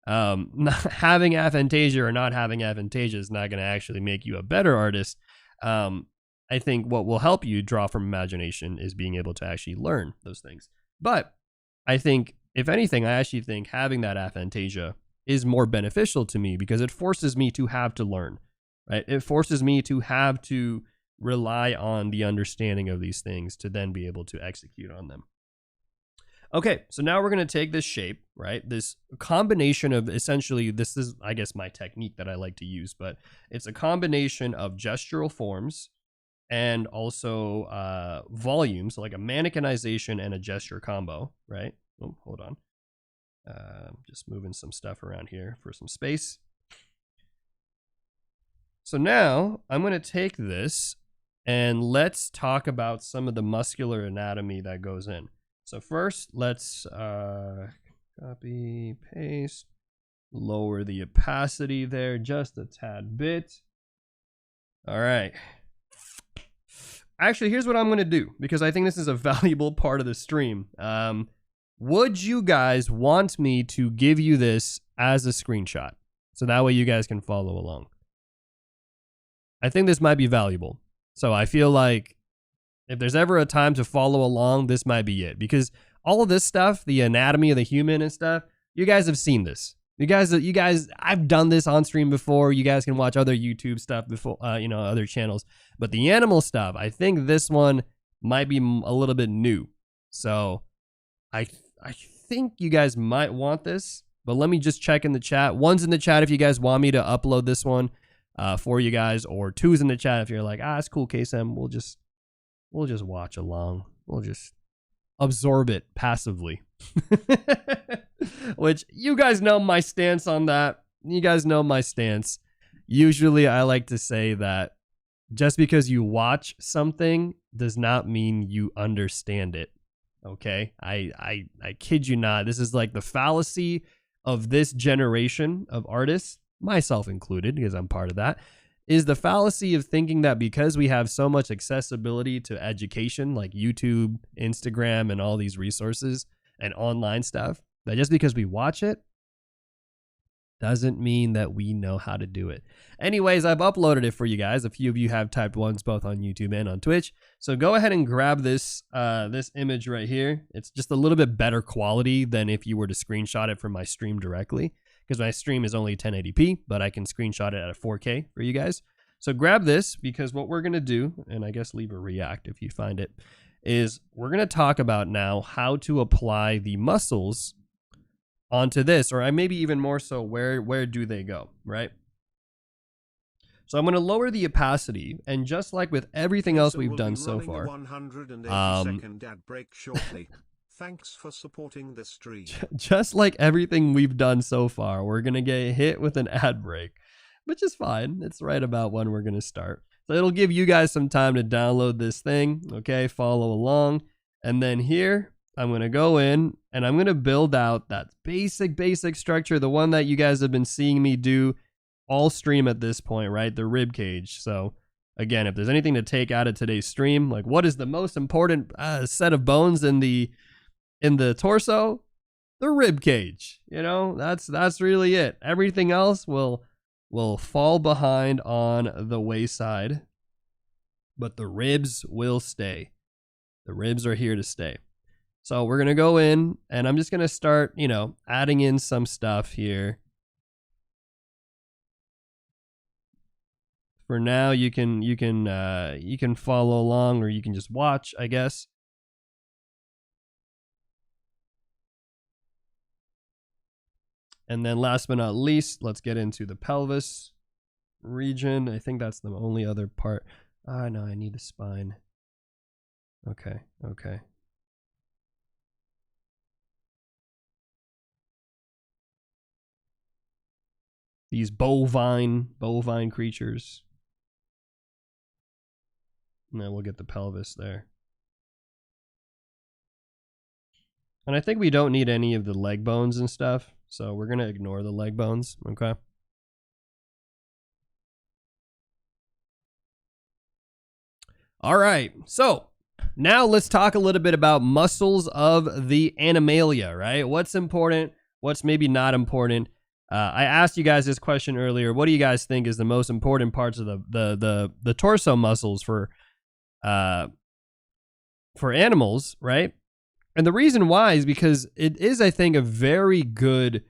Having aphantasia or not having aphantasia is not going to actually make you a better artist. I think what will help you draw from imagination is being able to actually learn those things. But I think, if anything, I actually think having that aphantasia is more beneficial to me because it forces me to have to learn, right? It forces me to have to rely on the understanding of these things to then be able to execute on them. Okay, so now we're going to take this shape, right? This combination of, essentially, this is, I guess, my technique that I like to use, but it's a combination of gestural forms and also volumes, like a mannequinization and a gesture combo, right? Oh, hold on. Just moving some stuff around here for some space. So now I'm going to take this and let's talk about some of the muscular anatomy that goes in. So first, let's copy, paste, lower the opacity there just a tad bit. All right. Actually, here's what I'm going to do, because I think this is a valuable part of the stream. Would you guys want me to give you this as a screenshot? So that way you guys can follow along. I think this might be valuable. So I feel like if there's ever a time to follow along, this might be it. Because all of this stuff, the anatomy of the human and stuff, you guys have seen this. You guys, I've done this on stream before. You guys can watch other YouTube stuff before, other channels. But the animal stuff, I think this one might be a little bit new. So I think you guys might want this. But let me just check in the chat. One's in the chat if you guys want me to upload this one for you guys, or two's in the chat if you're like, it's cool, KSM. We'll just watch along. We'll just absorb it passively. Which, you guys know my stance on that. You guys know my stance. Usually I like to say that just because you watch something does not mean you understand it. Okay? I kid you not. This is like the fallacy of this generation of artists, myself included, because I'm part of that, is the fallacy of thinking that because we have so much accessibility to education, like YouTube, Instagram, and all these resources and online stuff, that just because we watch it doesn't mean that we know how to do it. Anyways, I've uploaded it for you guys. A few of you have typed ones both on YouTube and on Twitch. So go ahead and grab this this image right here. It's just a little bit better quality than if you were to screenshot it from my stream directly, because my stream is only 1080p, but I can screenshot it at a 4K for you guys. So grab this, because what we're going to do, and I guess leave a react if you find it, is we're going to talk about now how to apply the muscles onto this, or maybe even more so, where do they go, right? So I'm going to lower the opacity, and just like with everything else we've done so far, 180-second ad break shortly. Thanks for supporting the stream. Just like everything we've done so far, we're going to get hit with an ad break, which is fine. It's right about when we're going to start. So it'll give you guys some time to download this thing, okay? Follow along. And then here, I'm going to go in and I'm going to build out that basic structure, the one that you guys have been seeing me do all stream at this point, right? The rib cage. So again, if there's anything to take out of today's stream, like what is the most important set of bones in the torso? The rib cage. You know, that's really it. Everything else will fall behind on the wayside, but the ribs will stay. The ribs are here to stay. So we're going to go in and I'm just going to start, adding in some stuff here. For now, you can follow along, or you can just watch, I guess. And then last but not least, let's get into the pelvis region. I think that's the only other part. No, I need a spine. Okay. These bovine creatures. And then we'll get the pelvis there. And I think we don't need any of the leg bones and stuff, so we're going to ignore the leg bones, okay? All right, so now let's talk a little bit about muscles of the animalia, right? What's important, what's maybe not important. I asked you guys this question earlier. What do you guys think is the most important parts of the torso muscles for animals, right? And the reason why is because it is, I think, a very good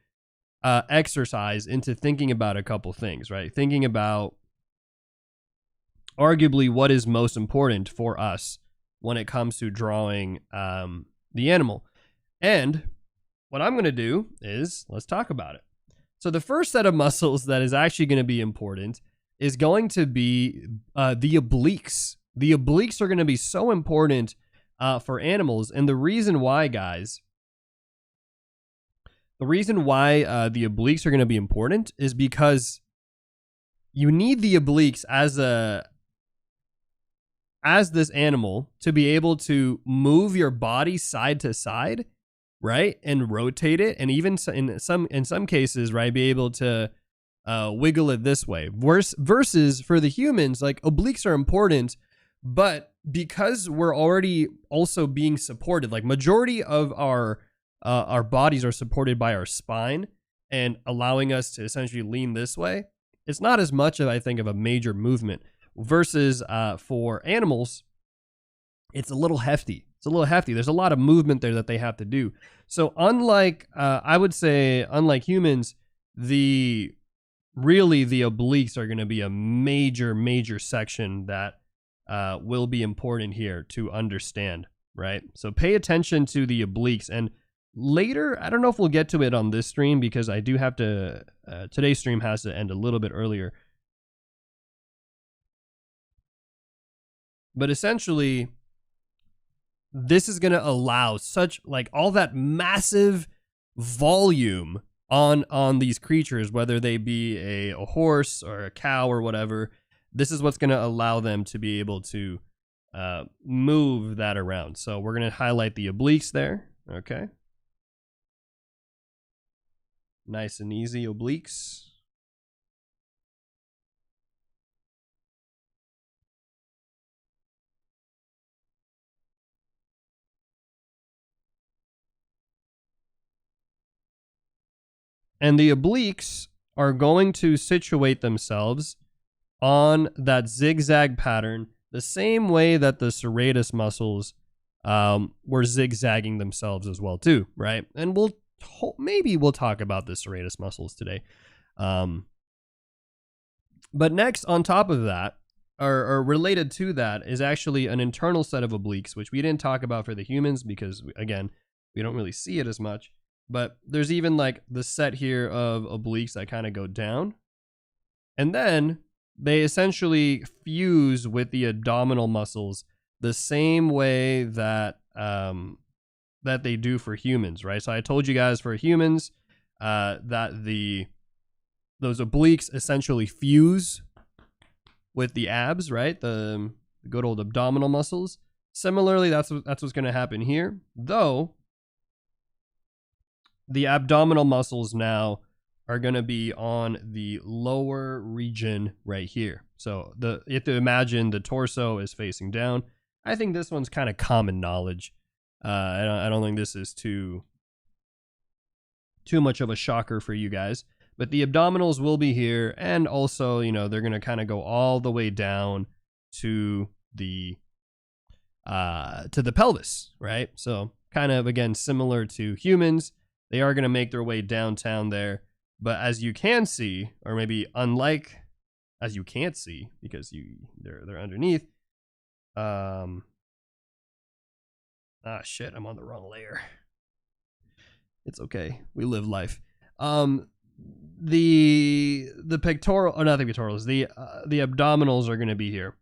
exercise into thinking about a couple things, right? Thinking about arguably what is most important for us when it comes to drawing the animal. And what I'm going to do is let's talk about it. So the first set of muscles that is actually going to be important is going to be the obliques. The obliques are going to be so important for animals. And the reason why, guys, the reason why the obliques are going to be important is because you need the obliques as this animal to be able to move your body side to side, right, and rotate it, and even in some cases, right, be able to wiggle it this way. Versus for the humans, like, obliques are important, but because we're already also being supported, like, majority of our bodies are supported by our spine and allowing us to essentially lean this way, it's not as much of, I think, of a major movement. Versus for animals, it's a little hefty. There's a lot of movement there that they have to do. So unlike, I would say, unlike humans, the obliques are going to be a major section that will be important here to understand, right? So pay attention to the obliques. And later, I don't know if we'll get to it on this stream because I do have to, today's stream has to end a little bit earlier. But essentially, this is going to allow such, like, all that massive volume on these creatures, whether they be a horse or a cow or whatever. This is what's going to allow them to be able to move that around. So we're going to highlight the obliques there. Okay. Nice and easy obliques. And the obliques are going to situate themselves on that zigzag pattern the same way that the serratus muscles were zigzagging themselves as well too, right? And maybe we'll talk about the serratus muscles today. But next, on top of that, or related to that, is actually an internal set of obliques, which we didn't talk about for the humans because, again, we don't really see it as much. But there's even like the set here of obliques that kind of go down. And then they essentially fuse with the abdominal muscles the same way that that they do for humans, right? So I told you guys for humans that those obliques essentially fuse with the abs, right? The good old abdominal muscles. Similarly, that's what's going to happen here, though. The abdominal muscles now are going to be on the lower region right here. So you have to imagine the torso is facing down. I think this one's kind of common knowledge. I don't think this is too much of a shocker for you guys. But the abdominals will be here, and also, you know, they're going to kind of go all the way down to the pelvis, right? So kind of, again, similar to humans. They are going to make their way downtown there. But as you can see, or maybe unlike as you can't see because they're underneath. Shit, I'm on the wrong layer. It's okay. We live life. The pectoral, or not the pectorals, the abdominals are going to be here.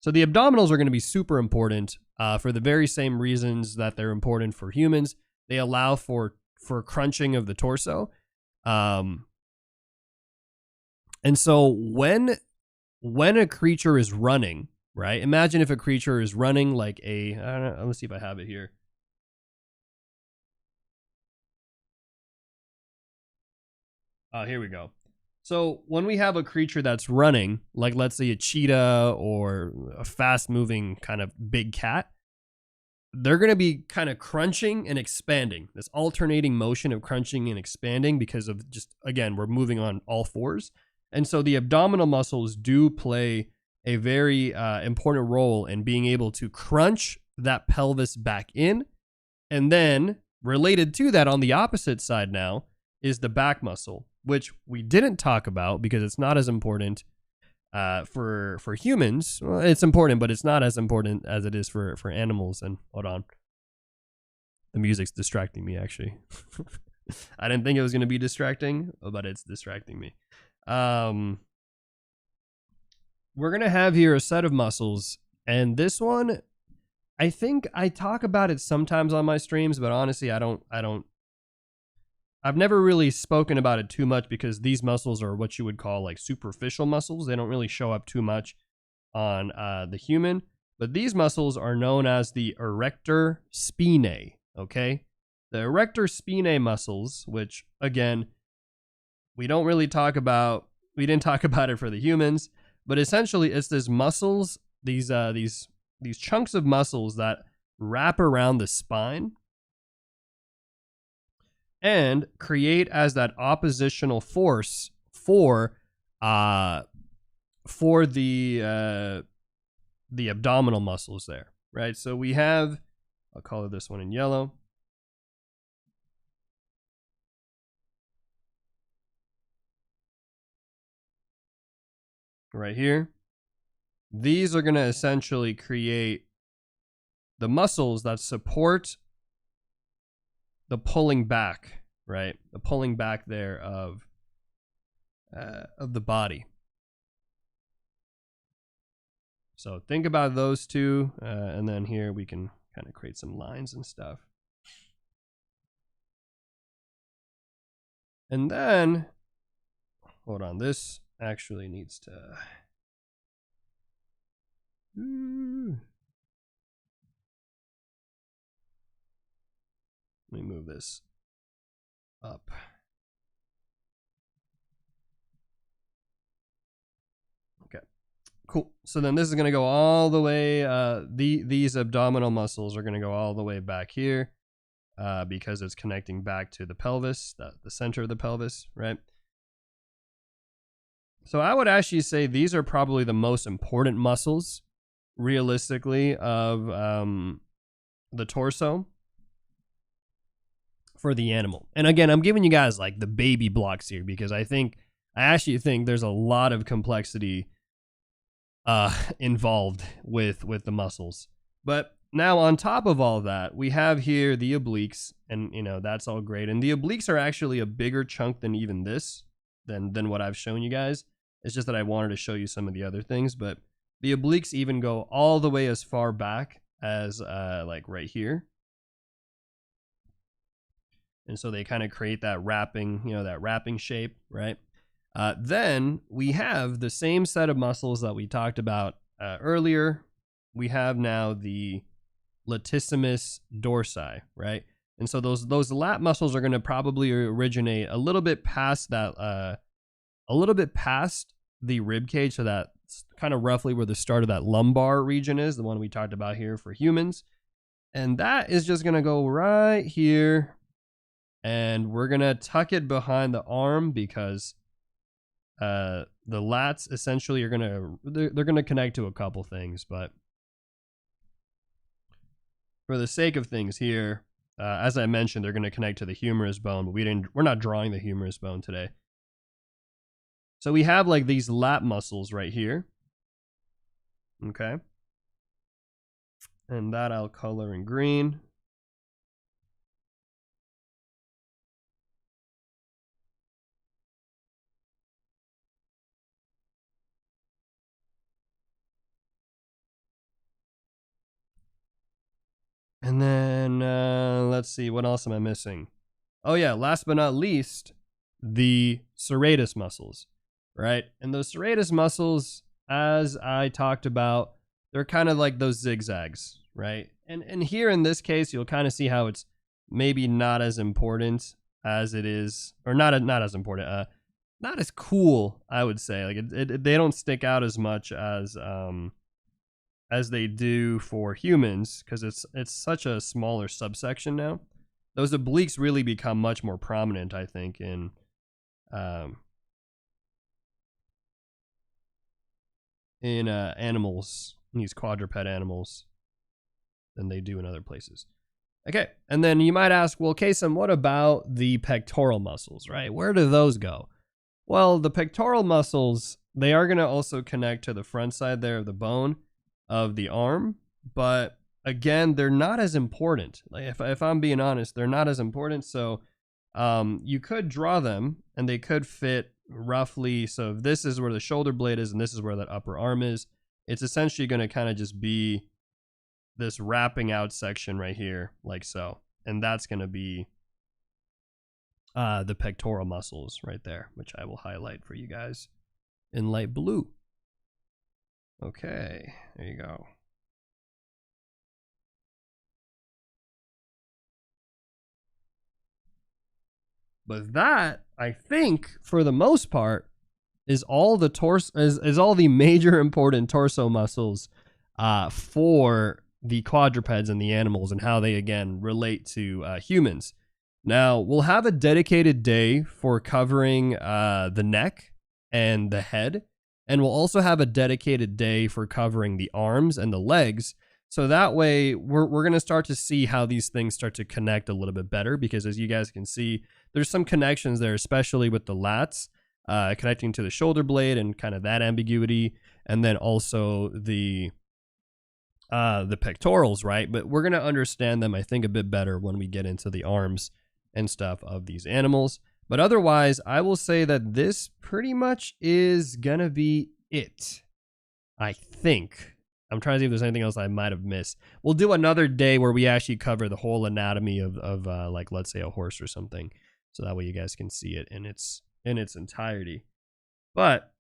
So the abdominals are going to be super important for the very same reasons that they're important for humans. They allow for crunching of the torso. And so when a creature is running, right? Imagine if a creature is running like I don't know, let's see if I have it here. Here we go. So when we have a creature that's running, like let's say a cheetah or a fast moving kind of big cat, they're going to be kind of crunching and expanding, this alternating motion of crunching and expanding because of just, again, we're moving on all fours. And so the abdominal muscles do play a very important role in being able to crunch that pelvis back in. And then related to that on the opposite side now is the back muscle, which we didn't talk about because it's not as important for humans. Well, it's important, but it's not as important as it is for animals. And hold on, the music's distracting me actually. I didn't think it was going to be distracting, but it's distracting me. We're going to have here a set of muscles, and this one, I think I talk about it sometimes on my streams, but honestly, I've never really spoken about it too much because these muscles are what you would call like superficial muscles. They don't really show up too much on the human, but these muscles are known as the erector spinae, okay? The erector spinae muscles, which again, we don't really talk about, we didn't talk about it for the humans, but essentially it's this muscles, these chunks of muscles that wrap around the spine and create as that oppositional force for the abdominal muscles there, right? So we have, I'll color this one in yellow. Right here. These are going to essentially create the muscles that support the pulling back, right? The pulling back there of the body. So think about those two, and then here we can kind of create some lines and stuff. And then, hold on, this actually needs to... Let me move this up. Okay, cool. So then this is going to go all the way, these abdominal muscles are going to go all the way back here because it's connecting back to the pelvis, the center of the pelvis, right? So I would actually say these are probably the most important muscles, realistically, of the torso for the animal. And again, I'm giving you guys like the baby blocks here because I actually think there's a lot of complexity involved with the muscles. But now on top of all that, we have here the obliques, and you know, that's all great. And the obliques are actually a bigger chunk than even this, than what I've shown you guys. It's just that I wanted to show you some of the other things, but the obliques even go all the way as far back as like right here. And so they kind of create that wrapping, you know, that wrapping shape, right? Then we have the same set of muscles that we talked about earlier. We have now the latissimus dorsi, right? And so those lat muscles are going to probably originate a little bit past that, a little bit past the rib cage, so that's kind of roughly where the start of that lumbar region is, the one we talked about here for humans. And that is just going to go right here. And we're going to tuck it behind the arm because the lats essentially are going to, they're going to connect to a couple things. But for the sake of things here, as I mentioned, they're going to connect to the humerus bone, but we're not drawing the humerus bone today. So we have like these lat muscles right here. Okay. And that I'll color in green. And then let's see, what else am I missing? Oh yeah, last but not least, the serratus muscles, right? And those serratus muscles, as I talked about, they're kind of like those zigzags, right? And here in this case, you'll kind of see how it's maybe not as important as it is, or not as important, not as cool, I would say. Like they don't stick out as much as as they do for humans, because it's such a smaller subsection now. Those obliques really become much more prominent, I think, in animals, these quadruped animals, than they do in other places. Okay, and then you might ask, well, Kasem, what about the pectoral muscles, right? Where do those go? Well, the pectoral muscles, they are going to also connect to the front side there of the bone of the arm, but again, they're not as important. Like if I'm being honest, they're not as important. So you could draw them and they could fit roughly. So if this is where the shoulder blade is and this is where that upper arm is, it's essentially going to kind of just be this wrapping out section right here, like so. And that's going to be the pectoral muscles right there, which I will highlight for you guys in light blue. Okay, there you go. But that, I think, for the most part, is all the torso, is all the major important torso muscles for the quadrupeds and the animals, and how they again relate to humans. Now, we'll have a dedicated day for covering the neck and the head, and we'll also have a dedicated day for covering the arms and the legs. So that way, we're going to start to see how these things start to connect a little bit better, because as you guys can see, there's some connections there, especially with the lats connecting to the shoulder blade and kind of that ambiguity, and then also the pectorals, right? But we're going to understand them, I think, a bit better when we get into the arms and stuff of these animals. But otherwise, I will say that this pretty much is going to be it, I think. I'm trying to see if there's anything else I might have missed. We'll do another day where we actually cover the whole anatomy of like, let's say, a horse or something. So that way you guys can see it in its entirety. But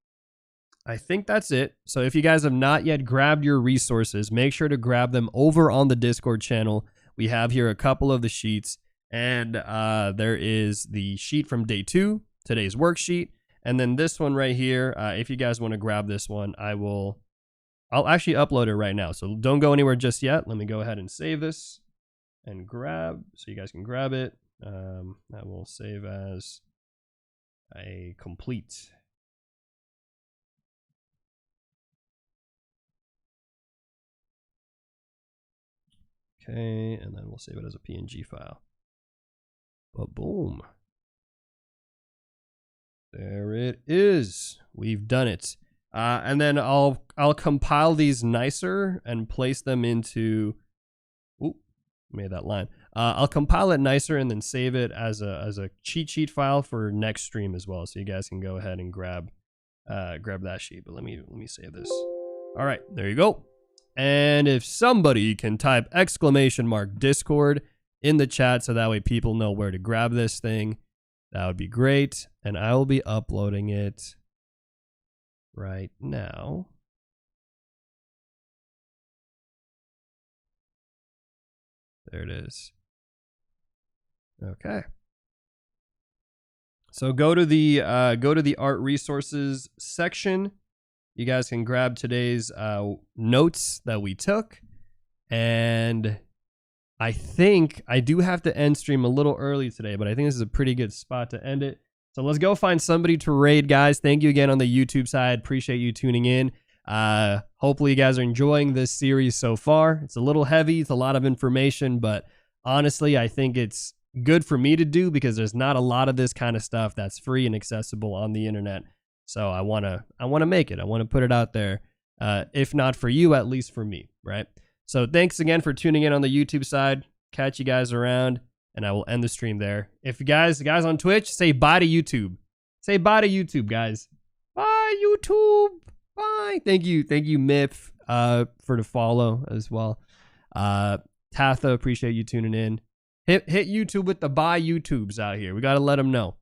I think that's it. So if you guys have not yet grabbed your resources, make sure to grab them over on the Discord channel. We have here a couple of the sheets, and there is the sheet from day 2, today's worksheet, and then this one right here. If you guys want to grab this one, I'll actually upload it right now. So don't go anywhere just yet. Let me go ahead and save this and grab, so you guys can grab it. That will save as a complete. Okay, and then we'll save it as a PNG file. But boom. There it is. We've done it. And then I'll compile these nicer and place them into. Ooh, made that line. I'll compile it nicer and then save it as a cheat sheet file for next stream as well, so you guys can go ahead and grab that sheet. But let me save this. All right, there you go. And if somebody can type !Discord in the chat, so that way people know where to grab this thing, that would be great. And I will be uploading it right now. There it is. Okay. So go to the art resources section. You guys can grab today's notes that we took, and I think I do have to end stream a little early today, but I think this is a pretty good spot to end it. So let's go find somebody to raid, guys. Thank you again on the YouTube side. Appreciate you tuning in. Hopefully you guys are enjoying this series so far. It's a little heavy. It's a lot of information, but honestly, I think it's good for me to do because there's not a lot of this kind of stuff that's free and accessible on the internet. So I want to make it. I want to put it out there. If not for you, at least for me, right? So thanks again for tuning in on the YouTube side. Catch you guys around, and I will end the stream there. If you guys on Twitch, say bye to YouTube. Say bye to YouTube, guys. Bye, YouTube. Bye. Thank you, Miff, for the follow as well. Tatha, appreciate you tuning in. Hit YouTube with the bye YouTubes out here. We got to let them know.